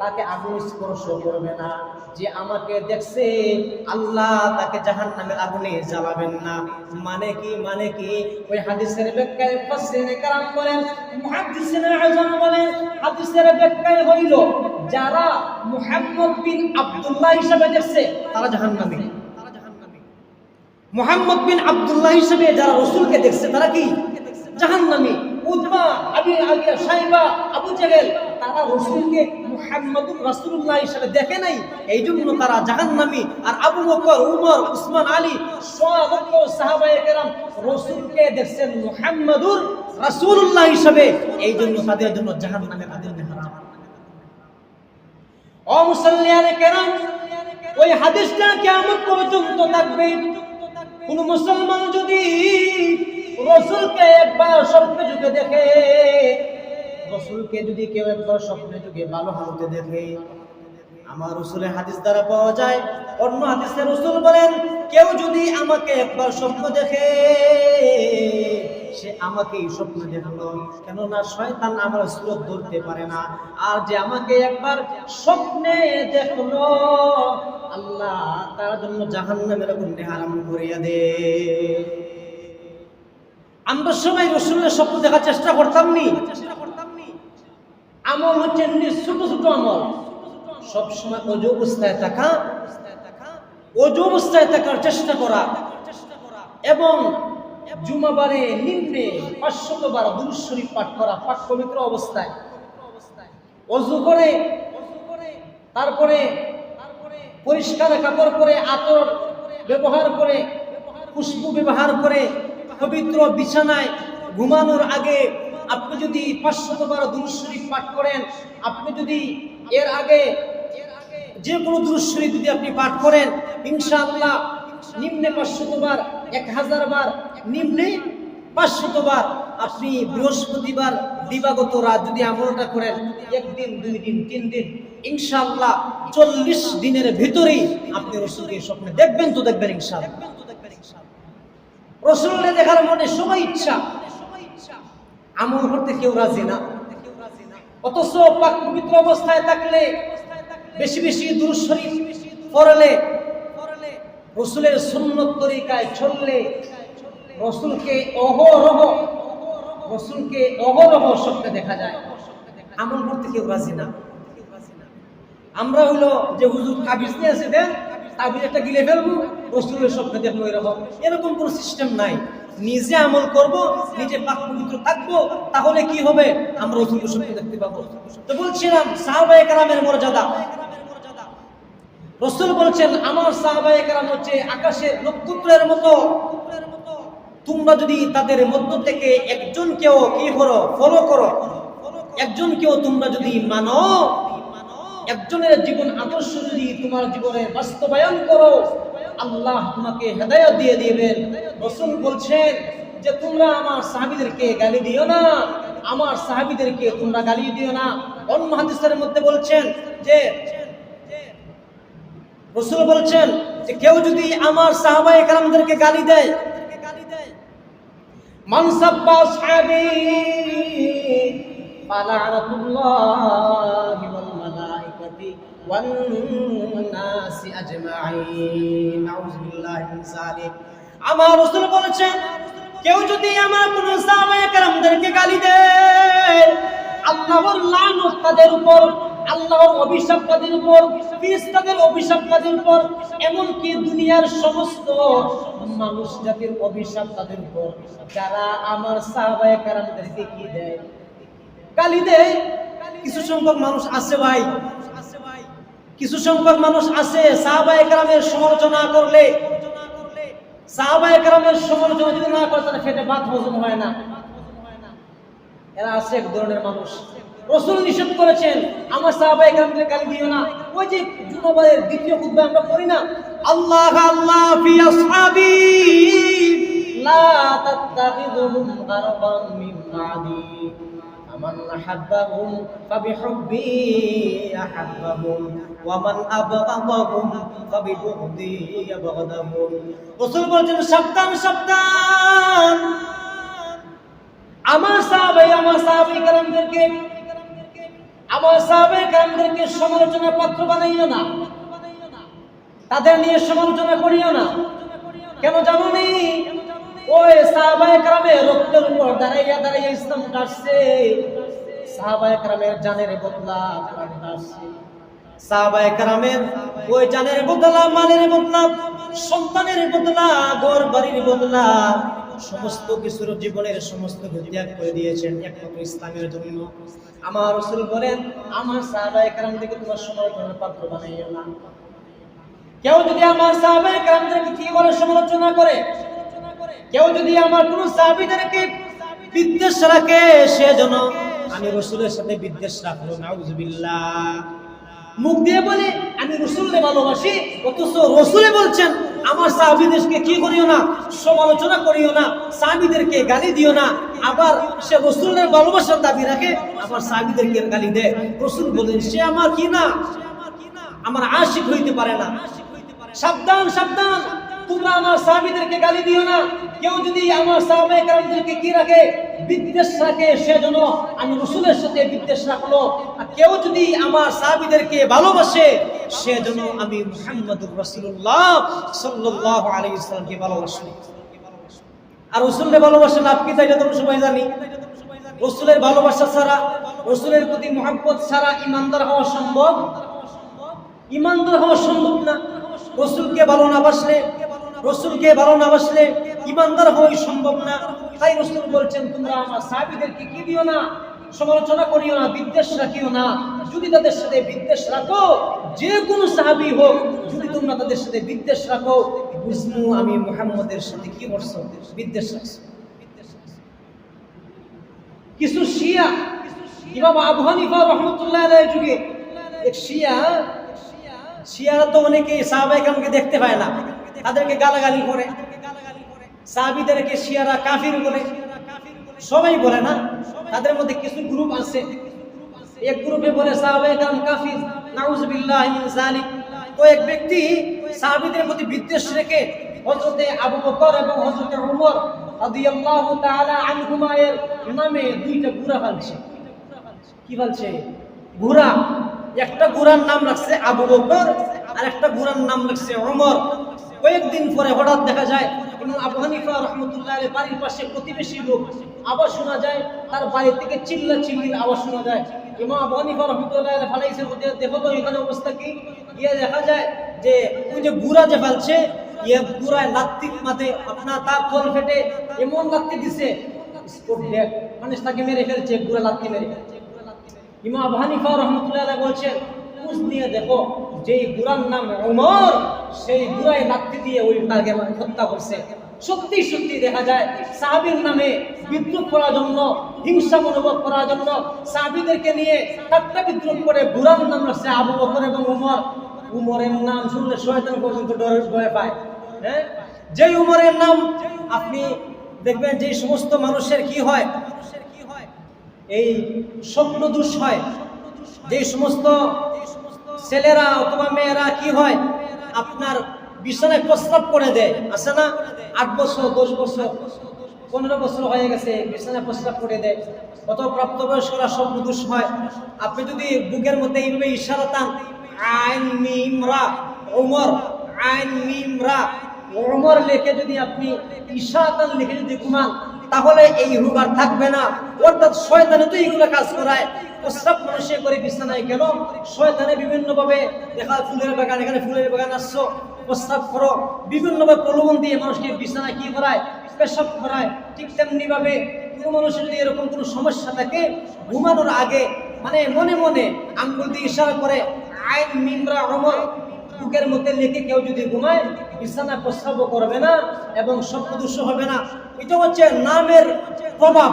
Speaker 1: তাকে আগুন স্পর্শ করবে না, যে আমাকে দেখছে আল্লাহ তাকে জাহান্নামের আগুনে জ্বালাবেন না। মানে কি? ওই হাদিসের ব্যাখ্যায় মুফাসসিরিনে কেরাম বলেন, মুহাদ্দিসিনে আযম বলেন, হাদিসের ব্যাখ্যায় হইল যারা মুহাম্মদ বিন আব্দুল্লাহ হিসেবে দেখছে তারা জাহান্নামী। মুহাম্মদ বিন আব্দুল্লাহ হিসেবে যারা রাসূলকে দেখছে তারা কি? জাহান্নামী। উতবা, সাইবা, আবু জেহেল তারা রাসূলকে মুহাম্মদুর রাসূলুল্লাহ হিসেবে দেখে নাই, এইজন্য তারা জাহান্নামী। আর আবু বকর, উমর, উসমান, আলী সব সাহাবায়ে কেরাম রাসূলকে দেখছেন মুহাম্মদুর রাসূলুল্লাহ হিসেবে, এইজন্য তাদের জন্য জাহান্নামের আগুন হারাম। ও মুসল্লিয়ানে কেরাম, ওই হাদিসটা কিয়ামত পর্যন্ত থাকবে। কোন মুসলমান যদি রাসূলকে একবার স্বপ্নে যুগে দেখে, রাসূলকে যদি কেউ একবার স্বপ্নে যুগে ভালো হালতে দেখে, আমার রাসূলের হাদিস দ্বারা পাওয়া যায়, অন্য হাদিসে রাসূল বলেন কেউ যদি আমাকে একবার স্বপ্ন দেখে, সে আমাকেই স্বপ্ন দেখলো, কেননা শয়তান আমার সুরত ধরতে পারে না। আর যে আমাকে একবার স্বপ্নে দেখলো, আল্লাহ তার জন্য জাহান্নামের আগুন হারাম করিয়া দে। আমরা সবাই রাসূলের স্বপ্ন দেখার চেষ্টা করতাম নি? আমল হচ্ছে ছোট ছোট আমল, সব সময় অজু অবস্থায় থাকার চেষ্টা করা, এবং জুমাবারে নিম্নে 500 বার দুরূদ শরীফ পাঠ করা, পাক পবিত্র অবস্থায় ওযু করে, তারপরে পরিষ্কার কাপড় পরে, আতর ব্যবহার করে, খুশবু ব্যবহার করে পবিত্র বিছানায় ঘুমানোর আগে আপনি যদি 500 বার দুরূদ শরীফ পাঠ করেন, আপনি যদি এর আগে যে কোনো দুরূদ শরীফ যদি আপনি পাঠ করেন, ইনশাআল্লাহ নিম্নে 500 বার, 1000 বার, নিম্নে 500 বার আপনি বৃহস্পতিবার দিবাগত রাত যদি আমলটা করেন, 1 দিন 2 দিন 3 দিন, ইনশাআল্লাহ 40 দিনের ভিতরেই আপনি রাসূলকে স্বপ্নে দেখবেন তো দেখবেন ইনশাআল্লাহ। রাসূলকে দেখার মনে সবাই ইচ্ছা, আমল করতে কেউ রাজি না। অথচ পাক পবিত্র অবস্থায় থাকলে, বেশি বেশি দুরূদ শরীফ পড়লে, রাসূলের সুন্নত তরিকায় চললে, রাসূলকে অহরহ স্বপ্নে দেখা যায়। আমল করতে কেউ রাজি না। আমরা হইলো যে হুজুর তাবিজ নিয়ে এসে দেন, তাবিজ একটা গিলে ফেলবো, রাসূলের স্বপ্নে দেখবো, এরকম কোনো সিস্টেম নাই। নিজে আমল করব, নিজে পাক পবিত্র থাকবো, তাহলে কি হবে? আমরা রাসূলের স্বপ্নে দেখতে পাবো। তো বলছিলাম সাহাবায়ে কেরামের মর্যাদা। রাসূল বলছেন, আমার সাহাবায়ে কেরাম হচ্ছে আকাশের নক্ষত্রের মতো। তোমরা যদি তাদের মধ্য থেকে একজনকেও কি করো, ফলো করো, একজনকেও তোমরা যদি মানো, একজনের জীবন আদর্শ যদি তোমার জীবনে বাস্তবায়ন করো, আল্লাহ তোমাকে হেদায়েত দিয়ে দিবেন। রাসূল বলছেন যে তোমরা আমার সাহাবীদেরকে গালি দিও না, আমার সাহাবীদেরকে তোমরা গালি দিও না। অন্য হাদিসের মধ্যে বলছেন যে রাসূল বলছেন যে কেউ যদি আমার সাহাবায়ে কেরামদেরকে গালি দেয়, মান সাব্বা আসহাবি ফালানাতুল্লাহি ওয়াল মালাইকাতি ওয়ান নাসি আজমাইন, নাউযু বিল্লাহি মিন যালিক। আমার রাসূল বলেছেন কেউ যদি আমার কোন সাহাবায়ে কেরামদেরকে গালি দেয়, আল্লাহর লানত তাদের উপর, আল্লাহর অভিশাপ তাদের উপর, ফেরেশতাদের অভিশাপ তাদের উপর, এমনকি দুনিয়ার সমস্ত মানুষ জাতির অভিশাপ তাদের উপর, যারা আমার সাহাবায়ে কেরামদেরকে কি দেয়, গালি দেয়। কিছু সংখ্যক মানুষ আছে ভাই, কিছু সংখ্যক মানুষ আছে সাহাবায়ে কেরামের সমালোচনা করলে, সাহাবায়ে কেরামের সমালোচনা যদি না করে তাহলে পেটে ভাত হজম হয় না। এরা আছে এক ধরনের মানুষ। রাসূল নিষেধ করেছেন আমার সাহাবায়ে কেরামদের গালি দিও না। ওই যে জুমাবারের দ্বিতীয় খুতবা আমরা পড়ি না, আল্লাহ আল্লাহ ফি আসহাবি লা তাত্তাখিযুহুম গারবান মিন বাদি মান আহাব্বাহুম ফাবিহুব্বি আহাব্বাহুম ওয়া মান আবগাদাহুম ফাবিবুগদি আবগাদাহুম। রাসূল বলেছেন সাবধান সাবধান, আমার সাহাবায়ে কেরামদেরকে, আমার সাহাবায়ে কেরামদেরকে সমালোচনার পাত্র বানাইও না, তাদের নিয়ে সমালোচনা করিও না। কেন জানো নি? ওই সাহাবায়ে কেরামের রক্তের উপর দাঁড়াইয়া দাঁড়াইয়া ইসলাম আসছে, সাহাবায়ে কেরামের জানের বদলা কোরআন আসছে, সাহাবায়ে কেরামের ওই জানের বদলা, মালের বদলা, সন্তানের বদলা, ঘর বাড়ির বদলা, সমস্ত কিছুর জীবনের সমস্ত ত্যাগ করে দিয়েছেন একমাত্র ইসলামের জন্য। আমার রাসূল বলেন আমার সাহাবায়ে কেরামদেরকে তোমরা সমালোচনার পাত্র বানাইও না। কেউ যদি আমার সাহাবায়ে কেরামদেরকে কি বলে সমালোচনা করে, কেউ যদি আমার কোন সাহাবীদেরকে বিদ্বেষ রাখে, সে যেন আমি রাসূলের সাথে বিদ্বেষ রাখলো, নাউযুবিল্লাহ। মুখ দিয়ে বলে আমি রাসূলকে ভালোবাসি, অথচ রাসূল বলছেন আমার সাহাবীদেরকে কি করিও না, সমালোচনা করিও না, সাহাবীদেরকে গালি দিও না। আবার সে রাসূলের ভালোবাসার দাবি রাখে, আমার সাহাবীদেরকে গালি দেয়। রাসূল বলেন সে আমার কি না, আমার আশিক হইতে পারে না। সাবধান সাবধান, তোমরা আমার সাহাবীদেরকে গালি দিও না। কেউ যদি আমার সাহাবায়ে কেরামদেরকে কি রাখে, বিদ্বেষ রাখে, সেজন্য আমি রাসূলের সাথে বিদ্বেষ রাখলো। আর কেউ যদি আমার সাহাবীদেরকে ভালোবাসে, সেজন্য আমি মুহাম্মদুর রাসূলুল্লাহ সাল্লাল্লাহু আলাইহি ওয়াসাল্লামকে ভালোবাসি। আর রাসূলকে ভালোবাসা লাভ কি তাই তো সবাই জানি। রাসূলের ভালোবাসা ছাড়া, রাসূলের প্রতি মহব্বত ছাড়া ঈমানদার হওয়া সম্ভব? ঈমানদার হওয়া সম্ভব না। রাসূলকে ভালো না বাসলে, রাসূলকে ভালো না বাসলে ইমানদার হওয়াই সম্ভব না। তাই রাসূল বলছেন, তোমরা আমার সাহাবীদেরকে কি দিও না, সমালোচনা করিও না, বিদ্বেষ রাখিও না। যদি তাদের সাথে বিদ্বেষ রাখো, যে কোনো সাহাবী হোক, যদি তোমরা তাদের সাথে বিদ্বেষ রাখো, বুঝমু আমি মুহাম্মদের সাথে কি করছো, বিদ্বেষ রাখছো। কিছু শিয়া, ইমাম আবু হানিফা রাহমাতুল্লাহ আলাইহির যুগে এক শিয়ারা তো অনেকেই সাহাবায়ে কেরামকে দেখতে পায় না, তাদেরকে গালাগালি করে, সাহাবীদেরকে শিয়ারা কাফির বলে, সবাই বলে না, তাদের মধ্যে কিছু গ্রুপ আছে, এক গ্রুপে বলে সাহাবায়ে কেরাম কাফির, নাউযুবিল্লাহি মিন যালিক। তো এক ব্যক্তি সাহাবীদের প্রতি বিদ্বেষ রেখে হযরতে আবু বকর এবং হযরতে ওমর রাদিয়াল্লাহু তাআলা আনহুমা এর নামে দুইটা ঘোড়া পালছে। কি বলছে? ঘোড়া। একটা ঘোড়ার নাম রাখছে আবু বকর আর একটা ঘোড়ার নাম রাখছে ওমর। কয়েকদিন পরে হঠাৎ দেখা যায় ইমাম আবু হানিফা রাহমাতুল্লাহ আলাইহির বাড়ির পাশে প্রতিবেশী লোক আওয়াজ শোনা যায়, তার বাড়ি থেকে চিল্লাচিল্লির আওয়াজ শোনা যায়। ইমাম আবু হানিফা রাহমাতুল্লাহ আলাইহি ফালাইছে, দেখো তো এখানে অবস্থা কি। গিয়ে দেখা যায় যে ওই যে ঘোড়া যে পালছে, ইয়ে ঘোড়ায় লাত্তি মাতে আপনার তার তল ফেটে এমন লাত্তি দিছে, স্পট ডেড, মানুষ তাকে মেরে ফেলছে, ঘোড়া লাত্তি মেরে। ইমাম আবু হানিফা রাহমাতুল্লাহ আলাইহি বলছেন, খোঁজ নিয়ে দেখো যেই ঘোড়ার নাম ওমর, সেই ঘোড়ায় লাত্তি দিয়ে ওই তাকে হত্যা করছে। সত্যি সত্যি দেখা যায় সাহাবীর নামে বিদ্রুপ করার জন্য, হিংসা মনোভাব করার জন্য সাহাবীদেরকে নিয়ে ঠাট্টা বিদ্রুপ করে ঘোড়ার নাম রাখছে আবু বকর এবং ওমর। উমরের নাম শুনলে শয়তান পর্যন্ত ভয় পায়। হ্যাঁ, যে উমরের নাম আপনি দেখবেন যে সমস্ত মানুষের কি হয়, এই স্বপ্নদোষ হয়, যে সমস্ত ছেলেরা অথবা মেয়েরা কি হয়, আপনার বিছানায় প্রস্রাব করে দেয়, আছে না? 8 বছর 10 বছর 15 বছর হয়ে গেছে, বিছানায় প্রস্রাব করে দেয়। কত প্রাপ্তবয়স্করা স্বপ্নদোষ হয়। আপনি যদি বুকের মধ্যে এইভাবে ইশারা টান, আইন মিম রা ওমর, আইন মিম রা ওমর লিখে যদি আপনি ইশারাতান লিখে যদি ঘুমান, তাহলে এই রোগ আর থাকবে না। অর্থাৎ শয়তানে তো এইগুলো কাজ করায়। প্রস্রাব মানুষে করে বিছানায় কেন? শয়তানে বিভিন্নভাবে দেখা, ফুলের বাগান, এখানে ফুলের বাগান আসছো, প্রস্রাব করো, বিভিন্নভাবে প্রলোভন দিয়ে মানুষকে বিছানায় কি করায়, পেশাব করায়। ঠিক তেমনি ভাবে কোনো মানুষের যদি এরকম কোনো সমস্যা থাকে, ঘুমানোর আগে মানে মনে মনে আঙ্গুল দিয়ে ইশারা করে আইন মিমরা ওমর বুকের মধ্যে লিখে কেউ যদি ঘুমায়, বিছানা প্রস্রাবও করবে না এবং স্বপ্নদোষ হবে না। এটা হচ্ছে নামের প্রভাব।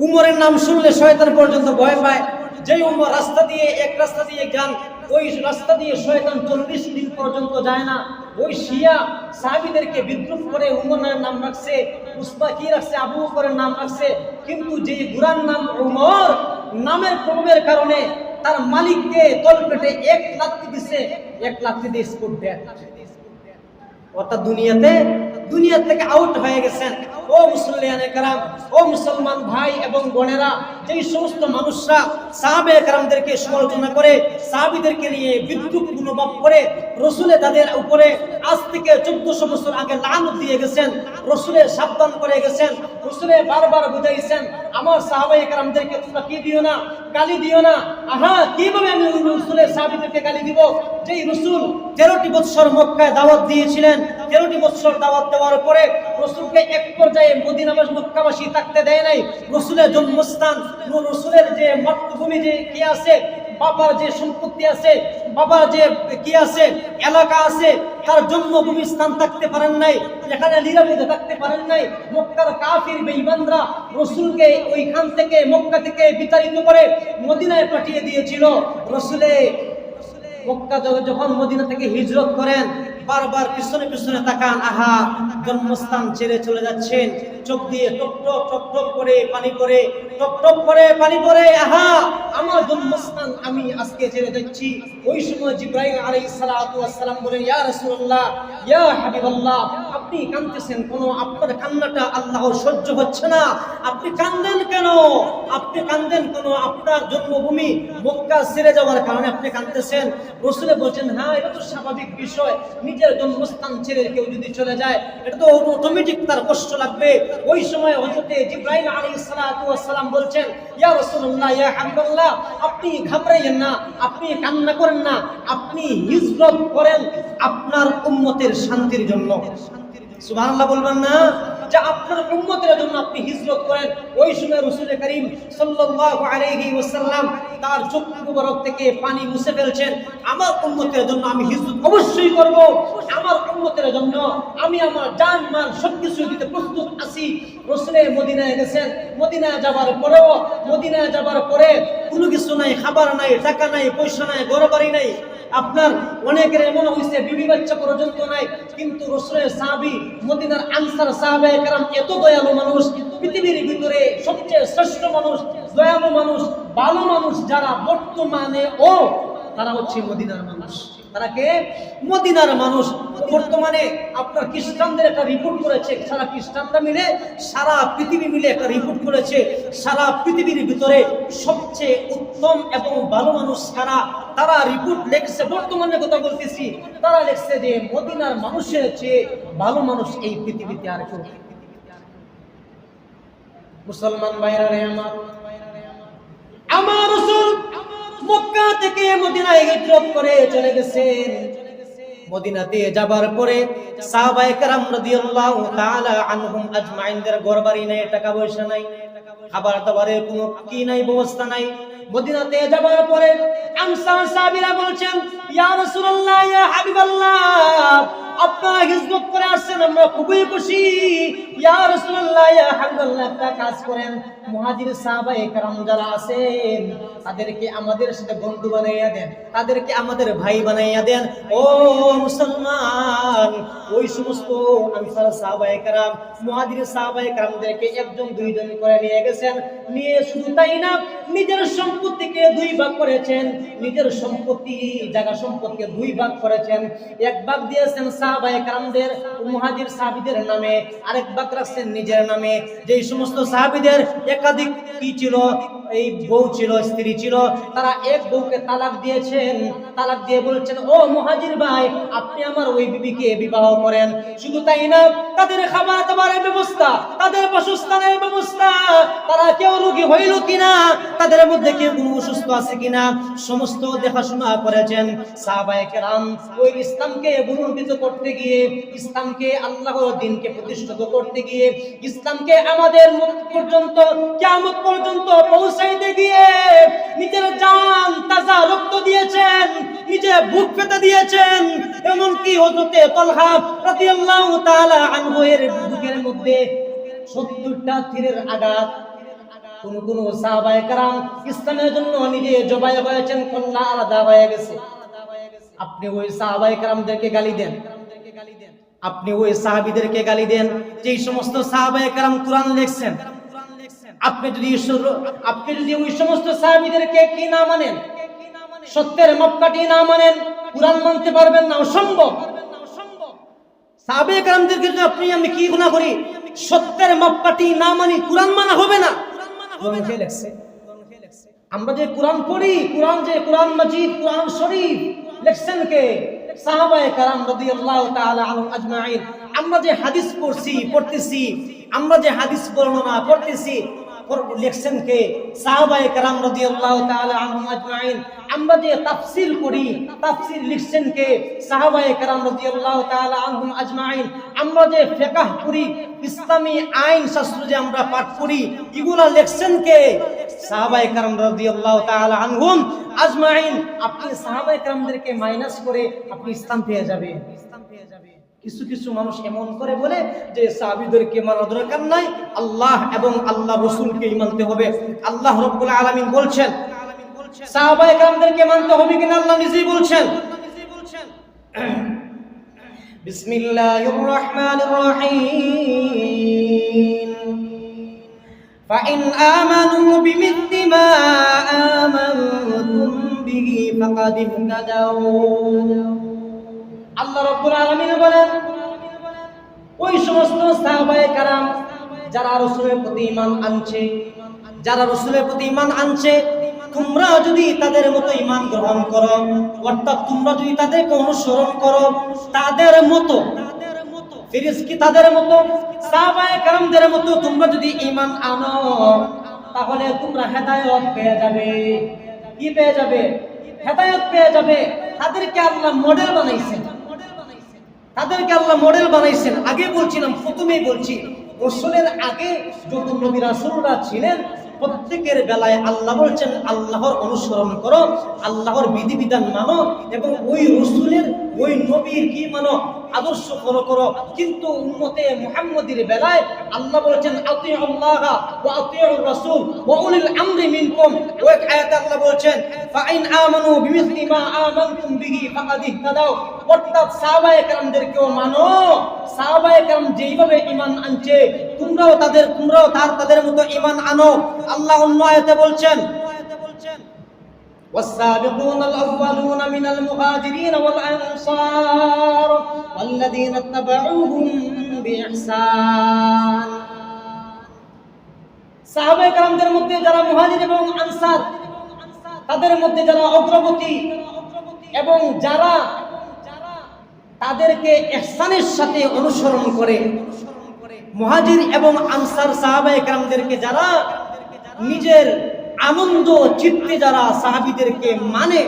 Speaker 1: উমরের নাম শুনলে শয়তান পর্যন্ত ভয় পায়। যে উমর রাস্তা দিয়ে এক রাস্তা দিয়ে যান, ওই রাস্তা দিয়ে শয়তান 40 দিন পর্যন্ত যায় না। ওই শিয়া সাহাবীদেরকে বিদ্রুপ করে উমরের নাম রাখছে, উসবা কি রাখছে, আবু বকরের নাম রাখছে। কিন্তু যে ঘোড়ার নাম উমর, নামের প্রভাবের কারণে তার মালিককে তলপেটে 1 লাত্তি দিছে, 1 লাত্তি দিয়ে স্পট ডেড। অর্থাৎ দুনিয়া থেকে আউট হয়ে গেছেন। ও মুসলিয়ানে কেরাম, ও মুসলমান ভাই এবং বোনেরা, যেই সমস্ত মানুষরা সাহাবায়ে কেরামদেরকে সমালোচনা করে, সাহাবীদেরকে নিয়ে বিদ্রুপ মনোভাব করে, রসুলে তাদের উপরে আজ থেকে 1400 বছর আগে লানত দিয়ে গেছেন, রসুলে সাবধান করে গেছেন, রসুলে বারবার বুঝাইছেন আমার সাহাবায়ে কেরামদেরকে তোমরা কি দিও না, গালি দিও না। আহা, কিভাবে আমি রসুলের সাহাবীদেরকে গালি দিব? যেই রসুল 13টি বছর মক্কায় দাওয়াত দিয়েছিলেন, 13টি বছর দাওয়াত দেওয়ার পরে রসুলকে এক পর্যায়ে মদিনাবাসী মক্কাবাসী থাকতে দেয় নাই। রসুলের জন্মস্থান, রসুলের যে মাতৃভূমি যে কি আছে, বাবার যে সম্পত্তি আছে, বাবার যে কি আছে, এলাকা আছে, তার জন্মভূমি স্থান থাকতে পারেন নাই, এখানে নিরাপদে থাকতে পারেন নাই। মক্কার কাফির বেঈমানরা রসুলকে ওইখান থেকে, মক্কা থেকে বিতাড়িত করে মদিনায় পাঠিয়ে দিয়েছিল। রসুলে মক্কা যখন মদিনা থেকে হিজরত করেন, বারবার পিছনে পিছনে তাকান, আহা জন্মস্থান ছেড়ে চলে যাচ্ছেন, চোখ দিয়ে টপ টপ টপ টপ করে পানি পড়ে, টপ টপ করে পানি পড়ে, আহা আমার জন্মস্থান আমি আজকে ছেড়ে যাচ্ছি। ওই সময় জিবরাইল আলাইহিস সালাতু ওয়াস সালাম বলেন, ইয়া রাসূলুল্লাহ, ইয়া হাবিবাল্লাহ, আপনি কাঁদতেছেন কেন? আপনার কান্নাটা আল্লাহর সহ্য হচ্ছে না, আপনি কাঁদেন কেন? আপনি কাঁদেন কেন? আপনার জন্মভূমি মক্কা ছেড়ে যাওয়ার কারণে আপনি কাঁদতেছেন। রাসূল বলেন, হ্যাঁ এটা তো স্বাভাবিক বিষয়, নিজের জন্মস্থান ছেড়ে কেউ যদি চলে যায় এটা তো অটোমেটিক তার কষ্ট লাগবে। ওই সময় হযরত জিবরাইল আলাইহিস সালাতু ওয়াস সালাম বলছেন, ইয়া রাসূলুল্লাহ, ইয়া হাবিবাল্লাহ, আপনি ঘাবড়াইয়েন না, আপনি কান্না করেন না, আপনি হিজরত করেন আপনার উম্মতের শান্তির জন্য। সুবহানাল্লাহ বলবেন না? যে আপনার উম্মতের জন্য আপনি হিজরত করেন। ওই সময় রাসূল করিম সাল্লাল্লাহু আলাইহি ওয়াসাল্লাম তার চক্ষু মুবারক থেকে পানি মুছে ফেলছেন। আমার উম্মতের জন্য আমি হিজরত অবশ্যই করব। আমার উম্মতের জন্য আমি আমার জান মাল সবকিছু দিতে প্রস্তুত আছি। রাসূল মদিনায় গেছেন। মদিনায় যাবার পরে কোনো কিছু নাই, খাবার নাই, টাকা নাই, পয়সা নাই, ঘরবাড়ি নাই। আপনার অনেকের এমন হয়েছে বিবি বাচ্চা পর্যন্ত নাই, কিন্তু রাসূলের সাহাবী মদিনার আনসার সাহাবায়ে কেরাম এত দয়ালু মানুষ, পৃথিবীর ভিতরে সবচেয়ে শ্রেষ্ঠ মানুষ, দয়ালু মানুষ, ভালো মানুষ যারা বর্তমানে তারা হচ্ছে মদিনার মানুষ। তারা কে? মদিনার মানুষ। বর্তমানে আপনার খ্রিস্টানদের একটা রিপোর্ট করেছে, সারা খ্রিস্টানরা মিলে, সারা পৃথিবী মিলে একটা রিপোর্ট করেছে, সারা পৃথিবীর ভিতরে সবচেয়ে উত্তম এবং ভালো মানুষ কারা। তারা রিপোর্ট লিখছে, বর্তমানে কথা বলতেছি, তারা লিখছে যে মদিনার মানুষের চেয়ে ভালো মানুষ এই পৃথিবীতে আর কেউ নেই। মুসলমান ভাইরা রে আমার রাসূল মক্কা থেকে মদিনায় হিজরত করে চলে গেছেন। মদিনাতে যাবার পরে সাহাবায়ে কেরাম রাদিয়াল্লাহু তাআলা আনহুম আজমাইনদের ঘরবাড়ি নাই, টাকা পয়সা নাই, খাবার দাবারের কোনো কি নাই, ব্যবস্থা নাই। মদিনাতে যাবার পরে আনসার সাহাবীরা বলছেন, ইয়া রাসূলুল্লাহ, ইয়া হাবিবাল্লাহ, আপনারা হিজরত করে আসছেন, আমরা খুবই খুশি। ইয়া রাসূলুল্লাহ, ইয়া হাবিবাল্লাহ, একটা কাজ করেন, মুহাজির সাহাবায়ে কেরাম যারা আছেন তাদেরকে আমাদের সাথে বন্ধু বানাইয়া দেন, তাদেরকে আমাদের ভাই বানাইয়া দেন। ও মুসলমান, ওই সমস্ত আনসার সাহাবায়ে কেরাম মুহাজির সাহাবায়ে কেরামদেরকে একজন দুইজন করে নিয়ে গেছেন। নিয়ে শুধু তাই না, নিজের সম্পত্তিকে দুই ভাগ করেছেন, নিজের সম্পত্তি জায়গা সম্পত্তিকে দুই ভাগ করেছেন। এক ভাগ দিয়েছেন সাহাবায়ে কেরামদের মুহাজির সাহাবীদের নামে, আরেক ভাগ রাখছেন নিজের নামে। যেই সমস্ত সাহাবীদের একাধিক কি ছিল, এই বউ ছিল, স্ত্রী ছিল, তারা এক বউকে তালাক দিয়েছেন। তালাক দিয়ে বলছেন, ও মুহাজির ভাই, আপনি আমার ওই বিবিকে বিবাহ করেন। শুধু তাই না, তাদের খাবার দাবারের ব্যবস্থা, তাদের বাসস্থানের ব্যবস্থা, তারা কেউ রোগী হইল কিনা, তাদের মধ্যে কেউ কোনো অসুস্থ আছে কিনা, সমস্ত দেখাশোনা করেছেন। সাহাবায়ে কেরাম ওই ইসলামকে বুলন্দিত করতে গিয়ে, ইসলামকে আল্লাহর দ্বীনকে প্রতিষ্ঠিত করতে গিয়ে, ইসলামকে আমাদের পর্যন্ত, কিয়ামত পর্যন্ত পৌঁছাইতে গিয়ে নিজের জান তাজা রক্ত দিয়েছেন, নিজে বুক পেতে দিয়েছেন। এমনকি হযরতে তালহা রাদিয়াল্লাহু তাআলা আনহু এর বুকের মধ্যে ৭০টা তীরের আঘাত। কোন সাহাবায়ে কেরাম ইসলামের জন্য নিজে জবাই হয়েছেন, কল্লা আলাদা হয়ে গেছে। আপনি ওই সাহাবায়ে কেরামদেরকে গালি দেন, আপনি ওই সাহাবীদেরকে গালি দেন, যেই সমস্ত সাহাবায়ে কেরাম কোরআন লিখছেন। আপনি যদি ওই সমস্ত সাহাবীদেরকে কি না মানেন, সত্যের মাপকাঠি না মানেন, কুরআন মানতে পারবেন না, অসম্ভব। সাহাবায়ে কেরামদেরকে যদি আপনি আমি কি গুনাহ করি, সত্যের মাপকাঠি না মানি, কুরআন মানা হবে না। কোরআন কে লিখছে? আমরা যে কোরআন পড়ি, কোরআন যে কোরআন মাজিদ, কোরআন শরীফ লিখছেন কে? সাহাবায়ে কেরাম রাদিয়াল্লাহু তাআলা আনহুম আজমাইন। আমরা যে হাদিস পড়তেছি, আমরা যে হাদিস বর্ণনা করতেছি, লিখছেন কে? সাহাবায়ে কেরাম রাদিয়াল্লাহু তাআলা আনহুম আজমাইন। আমরা যে তাফসীর করি, তাফসীর লিখছেন কে? সাহাবায়ে কেরাম রাদিয়াল্লাহু তাআলা আনহুম আজমাইন। আমরা যে ফিকহ করি, ইসলামী আইন শাস্ত্র যে আমরা পাঠ করি, এগুলা লিখছেন কে? সাহাবায়ে কেরাম রাদিয়াল্লাহু তাআলা আনহুম আজমাইন। আপনি সাহাবায়ে কেরামদেরকে মাইনাস করে আপনি ইসলাম পেয়ে যাবেন। কিছু মানুষ এমন করে বলে যে সাহাবীদেরকে মানা দরকার নাই, আল্লাহ এবং আল্লাহ রাসূলকেই মানতে হবে। আল্লাহ রাব্বুল আলামিন বলছেন সাহাবায়ে কেরামদেরকে মানতে হবে কিনা, আল্লাহ নিজেই বলছেন। বিসমিল্লাহির রহমানির রহিম। فإن آمنوا بمثل ما آمنتم به فقد اهتدوا। আল্লাহ রাব্বুল আলামিন বলেন, ওই সমস্ত সাহাবায়ে কেরাম যারা রাসূলের প্রতি ঈমান আনছে, তোমরা যদি তাদের মতো ঈমান গ্রহণ করো, অর্থাৎ তোমরা যদি তাদেরকে অনুসরণ করো, তাদের মতো ফিরিস্কি, তাদের মতো সাহাবায়ে কেরামদের মতো তোমরা যদি ঈমান আনো, তাহলে তোমরা হেদায়েত পেয়ে যাবে। কি পেয়ে যাবে? হেদায়েত পেয়ে যাবে। তাদেরকে আল্লাহ মডেল বানাইছেন। তাদেরকে আল্লাহ মডেল বানাইছেন। আগে বলছিলাম, প্রথমেই বলছি, রাসূলের আগে যত নবী রাসূলরা ছিলেন প্রত্যেকের বেলায় আল্লাহ বলছেন আল্লাহর অনুসরণ করো, আল্লাহর বিধিবিধান মানো এবং ওই রাসূলের ওই নবীর কি মানো, আদর্শ ফলো করো। কিন্তু উম্মতে মুহাম্মাদীর বেলায় আল্লাহ বলেছেন আতিউল্লাহ ওয়া আতিউর রাসূল ওয়া উলিল আমরি মিনকুম। ওই আয়াতে আল্লাহ বলেছেন ফাইন আমানু বিমিসলি মা আমানতুম বিহি ফাকাদ ইহতাদাও। অর্থাৎ সাহাবায়ে কেরামদেরকেও মানো, সাহাবায়ে কেরাম যেইভাবে ঈমান আনছে তোমরাও তাদের মতো ঈমান আনো। আল্লাহ অন্য আয়াতে বলছেন والسابقون الأولون من المهاجرين والأنصار والذين اتبعوهم بإحسان। সাহাবায়ে কেরামদের মধ্যে যারা মুহাজির এবং আনসার, তাদের মধ্যে যারা অগ্রগতি এবং যারা তাদেরকে ইহসানের সাথে অনুসরণ করে, মুহাজির এবং আনসার সাহাবায়ে কেরামদেরকে যারা নিজের আনন্দ চিত্তে যারা সাহাবীদেরকে মানে,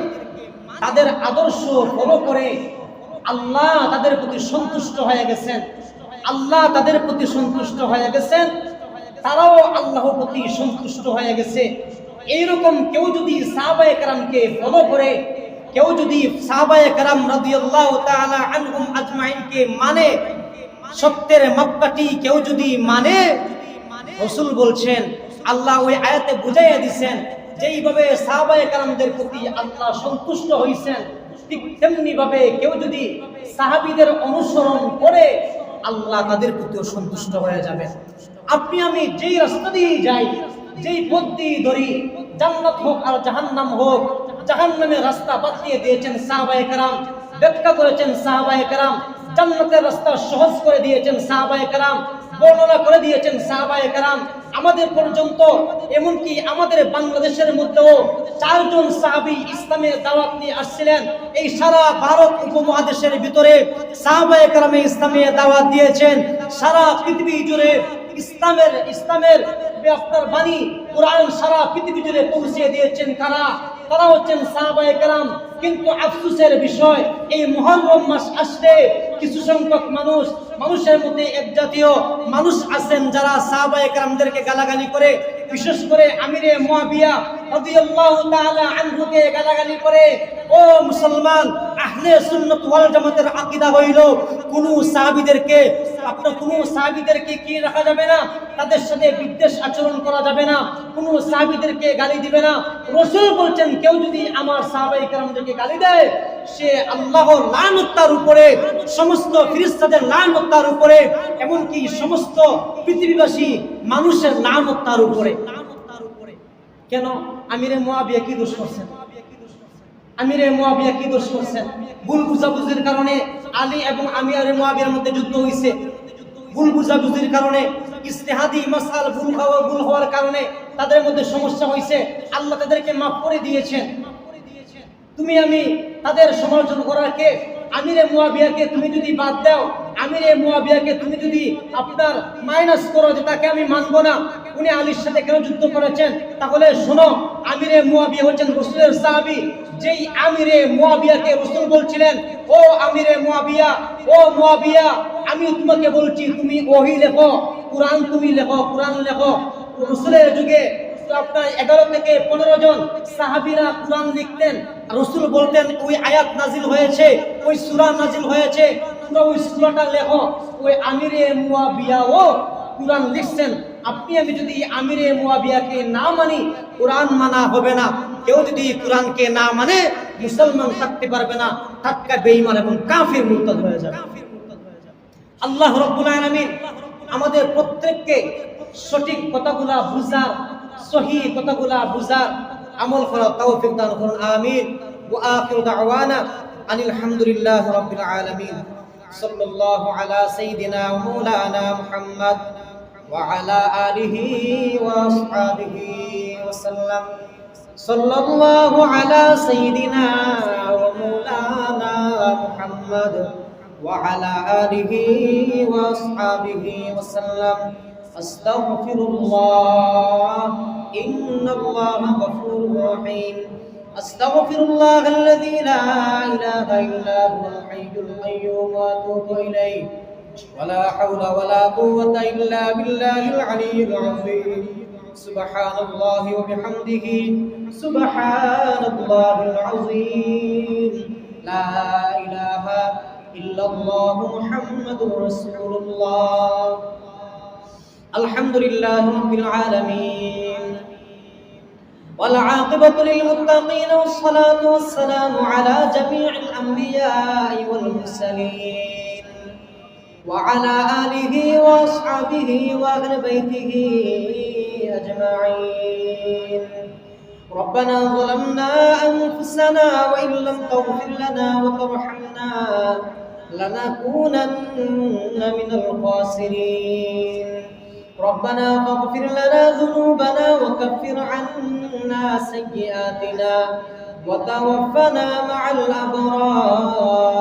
Speaker 1: তাদের আদর্শ ফলো করে আল্লাহ তাদের প্রতি সন্তুষ্ট হয়ে গেছেন। আল্লাহ তাদের প্রতি সন্তুষ্ট হয়ে গেছেন, তারাও আল্লাহর প্রতি সন্তুষ্ট হয়ে গেছে। এইরকম কেউ যদি সাহাবায়ে কেরামকে ফলো করে, কেউ যদি সাহাবায়ে কেরাম রাদিয়াল্লাহু তাআলা আনহুম আজমাইনকে মানে, সত্যের মাপকাঠি কেউ যদি মানে, রাসূল বলছেন, আল্লাহ ওই আয়াতে বুঝাইয়া দিয়েছেন যেইভাবে সাহাবায়ে কেরামদের প্রতি আল্লাহ সন্তুষ্ট হইছেন, ঠিক তেমনি ভাবে কেউ যদি সাহাবীদের অনুসরণ করে আল্লাহ তাদের প্রতিও সন্তুষ্ট হয়ে যাবেন। আপনি আমি যেই রাস্তা দিয়ে যাই, যেই পথ দিয়ে ধরি, জান্নাত হোক আর জাহান্নাম হোক, জাহান্নামের রাস্তা বাতলিয়ে দিয়েছেন সাহাবায়ে কেরাম, ব্যাখ্যা করেছেন সাহাবায়ে কেরাম, জান্নাতের রাস্তা সহজ করে দিয়েছেন সাহাবায়ে কেরাম, বর্ণনা করে দিয়েছেন সাহাবায়ে কেরাম। আমাদের পর্যন্ত, এমনকি আমাদের বাংলাদেশের মধ্যেও 4 জন সাহাবী ইসলামের দাওয়াত নিয়ে আসছিলেন। এই সারা ভারত উপমহাদেশের ভিতরে সাহাবায়ে কেরামে ইসলামের দাওয়াত দিয়েছেন। সারা পৃথিবী জুড়ে ইসলামের আপনার বাণী কোরআন সারা পৃথিবী জুড়ে পৌঁছে দিয়েছেন তারা হচ্ছেন সাহাবায়ে কেরাম। কিন্তু আফসোসের বিষয়, এই মুহররম মাস আসলে কিছু সংখ্যক মানুষের মধ্যে এক জাতীয় মানুষ আছেন যারা সাহাবায়ে কেরামদেরকে গালাগালি করে, বিশেষ করে আমিরে মুয়াবিয়া রাদিয়াল্লাহু তাআলা আনহুকে গালাগালি করে। ও মুসলমান, আহলে সুন্নাত ওয়াল জামাতের আকীদা হইল কোন সাহাবীদেরকে কি রাখা যাবে না, তাদের সাথে বিদ্বেষ আচরণ করা যাবে না, কোন সাহাবীদেরকে গালি দিবে না। রাসূল বলছেন কেউ যদি আমার সাহাবায়ে কেরামদেরকে গালি দেয়, সে আল্লাহর লানত তার উপরে, সমস্ত ফেরেশতাদের লানত তার উপরে, এমনকি সমস্ত পৃথিবীবাসী মানুষের লানত তার উপরে। কেন? আমিরে মুয়াবিয়া কি দোষ করছেন? আমিরে মুয়াবিয়া কি দোষ করছেন? ভুল বুঝাবুঝির কারণে আলী এবং আমিরে মুয়াবিয়ার মধ্যে যুদ্ধ হয়েছে। ভুল বুঝাবুঝির কারণে, ইজতিহাদি মাসআলা ভুল হওয়ার কারণে তাদের মধ্যে সমস্যা হয়েছে। আল্লাহ তাদেরকে মাফ করে দিয়েছেন। তুমি আমি তাদের সমালোচনা করার কে? আমিরে মুয়াবিয়াকে তুমি যদি বাদ দাও, আমিরে মুয়াবিয়াকে তুমি যদি আপনার মাইনাস করো যে তাকে আমি মানবো না, উনি আলীর সাথে কেন যুদ্ধ করেছেন, তাহলে শোনো, আমিরে মুয়াবিয়া হচ্ছেন রাসূলের সাহাবী। যেই আমিরে মুয়াবিয়াকে রাসূল বলছিলেন, ও আমিরে মুয়াবিয়া, ও মুয়াবিয়া, আমি তোমাকে বলছি তুমি ওহী লেখো, কুরআন তুমি লেখো, কুরআন লেখো। রাসূলের যুগে আপনার 11 থেকে 15 জন সাহাবীরা কুরআন লিখতেন। রাসূল বলতেন ওই আয়াত নাজিল হয়েছে, ওই সূরা নাজিল হয়েছে, তোমরা ওই সূরাটা লেখো। ওই আমিরে মুয়াবিয়াও কুরআন লিখছেন। আপনি আমি যদি আমিরে মুয়াবিয়াকে না মানি, কুরআন মানা হবে না। কেউ যদি কুরআনকে না মানে মুসলমান থাকতে পারবে না, টাটকা বেঈমান এবং কাফির মুরতাদ হয়ে যাবে। আল্লাহ রাব্বুল আলামিন আমাদের প্রত্যেককে সঠিক কথাগুলা বুঝার, সহি কথাগুলা বুঝার, আমল করার তৌফিক দান করুন। আমিন। ওয়া আখিরু দাওয়ানা আনিল হামদুলিল্লাহি রাব্বিল আলামিন। সাল্লাল্লাহু আলা সাইয়্যিদিনা ওয়া মাওলানা মুহাম্মদ ওয়া আলা আলিহি ওয়া আসহাবিহি ওয়া সাল্লাম। সাল্লাল্লাহু আলা সাইয়্যিদিনা ওয়া মাওলানা মুহাম্মদ ওয়া আলা আলিহি ওয়া আসহাবিহি ওয়া সাল্লাম। আস্তাগফিরুল্লাহ ইন্নাল্লাহা গফুরুর রহিম। আস্তাগফিরুল্লাহাল্লাযী লা ইলাহা ইল্লা হুয়াল হাইয়্যুল القيوم وأتوب إليه ولا حول ولا قوة إلا بالله العلي العظيم سبحان الله وبحمده سبحان الله العظيم لا إله إلا الله محمد رسول الله الحمد لله رب العالمين والعاقبة للمتقين والصلاة والسلام على جميع الأنبياء والمرسلين وعلى آله وأصحابه وأهل بيته أجمعين ربنا ظلمنا أنفسنا وإن لم تغفر لنا وترحمنا لنكونن من الخاسرين ربنا فاغفر لنا ذنوبنا وكفر عنا سيئاتنا وتوفنا مع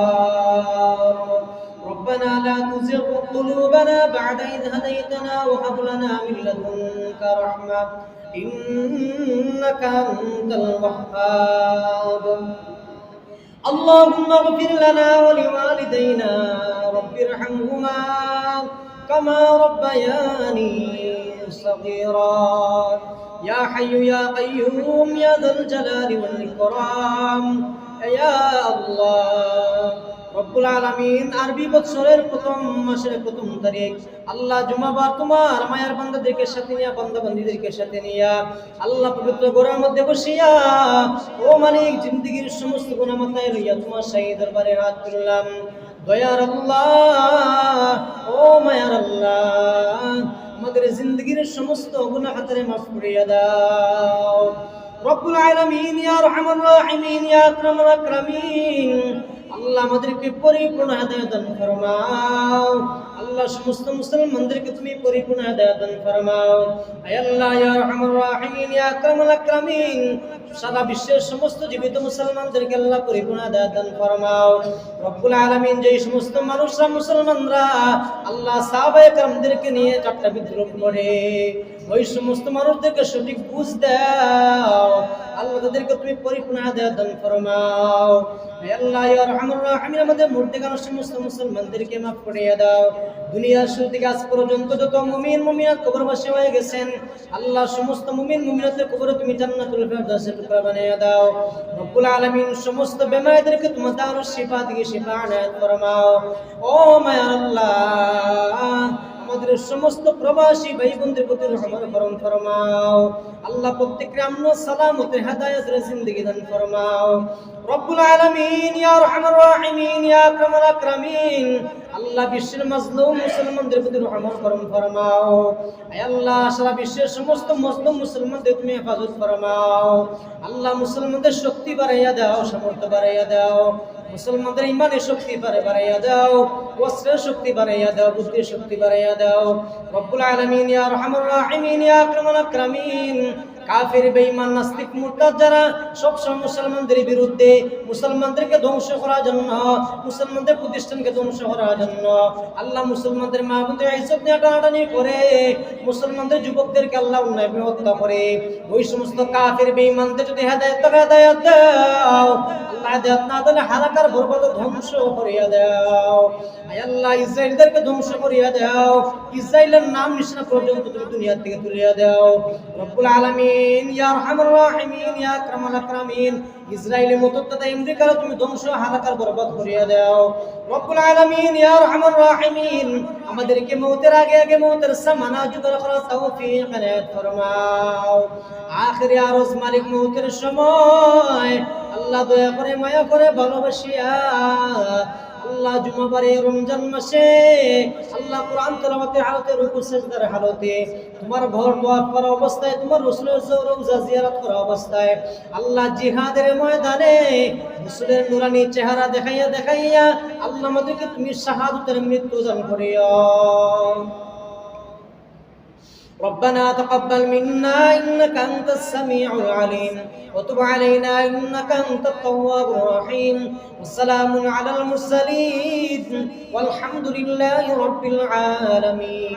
Speaker 1: الأبرار ربنا لا تزغ قلوبنا بعد إذ هديتنا وهب لنا من لدنك رحمة إنك أنت الوهاب اللهم اغفر لنا ولوالدينا رب ارحمهما كما ربياني صغيرا يا حي يا قيوم يا ذا الجلال والإكرام يا الله রব্বুল আলামিন আরবি বছরের প্রথম মাসের প্রথম তারিখ আল্লাহ জুমাবার তোমার মায়ের বান্দাদেরকে সাথে নিয়া বান্দা-বান্দীদেরকে সাথে নিয়া আল্লাহ পবিত্র ঘরের মধ্যে বসিয়া ও মালিক জিন্দেগীর সমস্ত গুনাহ মাথায় লইয়া তোমার শাহী দরবারে হাত তুললাম দয়ার আল্লাহ ও মায়ার আল্লাহ আমাদের জিন্দেগীর সমস্ত গুনাহ খাতারে মাফ করিয়া দাও রব্বুল আলামিন ইয়া আরহামার রাহিমিন ইয়া আকরামাল আকরামিন আল্লাহ আমাদেরকে পরিপূর্ণ হেদায়েত দান ফরমাও আল্লাহ সমস্ত মুসলমানদেরকে তুমি পরিপূর্ণ হেদায়েত দান ফরমাও আয় আল্লাহ ইয়া আরহামার রাহিমিন ইয়া আকরামাল আকরামিন সারা বিশ্বের সমস্ত জীবিত মুসলমানদেরকে আল্লাহ পরিপূর্ণ হেদায়েত দান ফরমাও রব্বুল আলামিন যেই সমস্ত মানুষরা মুসলমানরা আল্লাহ সাহাবায়ে কেরামদেরকে নিয়ে চারটা বিদ্রোহ করে ওই সমস্ত মানুষদেরকে সঠিক বুঝ দাও আল্লাহ তাদেরকে তুমি পরিপূর্ণ হেদায়েত দান ফরমাও হে আল্লাহ ইয়া আরহামুর রাহিমিন আমাদের মধ্যেকার সমস্ত মুসলমানদেরকে maaf করিয়ে দাও দুনিয়ার শুরু থেকে আজ পর্যন্ত যত মুমিন মুমিনাত কবরবাসী হয়ে গেছেন আল্লাহ সমস্ত মুমিন মুমিনাতের কবরে তুমি জান্নাতুল ফেরদাউসের টুকরা বানিয়ে দাও রব্বুল আলামিন সমস্ত বেমারদেরকে তুমি দারুশ শিফা দিয়ে শিফা আনায়াত ফরমাও ও মায়া আল্লাহ আমাদের সমস্ত প্রবাসী ভাই বোনদের প্রতি রহমত করম ফরমাও আল্লাহ প্রত্যেককে আমন সালামতের হেদায়েতের জিন্দেগি দান ফরমাও রব্বুল আলামিন ইয়া আরহামার রাহিমিন ইয়া আকরামাল আকরামিন আল্লাহ বিশ্বের মাজলুম মুসলমানদের প্রতি রহমত করম ফরমাও হে আল্লাহ সারা বিশ্বের সমস্ত মাজলুম মুসলমানদের তুমি হেফাজত ফরমাও আল্লাহ মুসলমানদের শক্তি বাড়াইয়া দাও সামর্থ্য বাড়াইয়া দাও মুসলমানদের ইমানের শক্তি বাড়াইয়া দাও ওয়াসের শক্তি বাড়াইয়া দাও বুদ্ধির শক্তি বাড়াইয়া দাও রব্বুল আলামিন ইয়া আরহামার রাহিমিন ইয়া আকরামাল আকরামিন কাফির বেঈমান নাস্তিক মুরতাদ যারা সব মুসলমানদের বিরুদ্ধে মুসলমানদেরকে ধ্বংস করার জন্য মুসলমানদের প্রতিষ্ঠানকে ধ্বংস করার জন্য আল্লাহ মুসলমানদের মা বোনদের ইজ্জত নিয়ে টানাটানি করে মুসলমানদের যুবকদেরকে আল্লাহ অন্যায় হত্যা করে ওই সমস্ত কাফির বেঈমানদের যদি হেদায়েত দাও আল্লাহ হেদায়েত না দিলে হালাকার বরবাদ ধ্বংস করিয়া দাও আয় আল্লাহ ইসরাইলদেরকে ধ্বংস করিয়া দাও ইসরাইলের নাম নিশানা পর্যন্ত তুমি দুনিয়া থেকে তুলিয়া দাও রব্বুল আলামিন ইয়া আরহামার রাহিমিন ইয়া আকরামাল আকরামিন ইসরাইলের মুততাদা আমেরিকার তুমি ধ্বংস হালাকার বরবাদ করিয়া দাও রব্বুল আলামিন ইয়া আরহামার রাহিমিন আমাদেরকে মওতের আগে মওতের সামানা জুগর করার তৌফিক এনায়েত ফরমাও আখিরি আরজ মালিক মওতের সময় আল্লাহ দয়া করে মায়া করে ভালোবাসিয়া আল্লাহ জুমাবারে রমজান মাসে আল্লাহ কোরআন তেলাওয়াতের হালতে রুকু সিজদার হালতে তোমার ঘর তোয়াফ করা অবস্থায় তোমার রাসূলের রওজা জিয়ারত করা অবস্থায় আল্লাহ জিহাদের ময়দানে রাসূলের নূরানি চেহারা দেখাইয়া আল্লাহ আমাদেরকে তুমি শাহাদাতের মৃত্যু দান করিও ربنا تقبل منا إنك أنت السميع العليم وتب علينا إنك أنت التواب الرحيم والسلام على المرسلين والحمد لله رب العالمين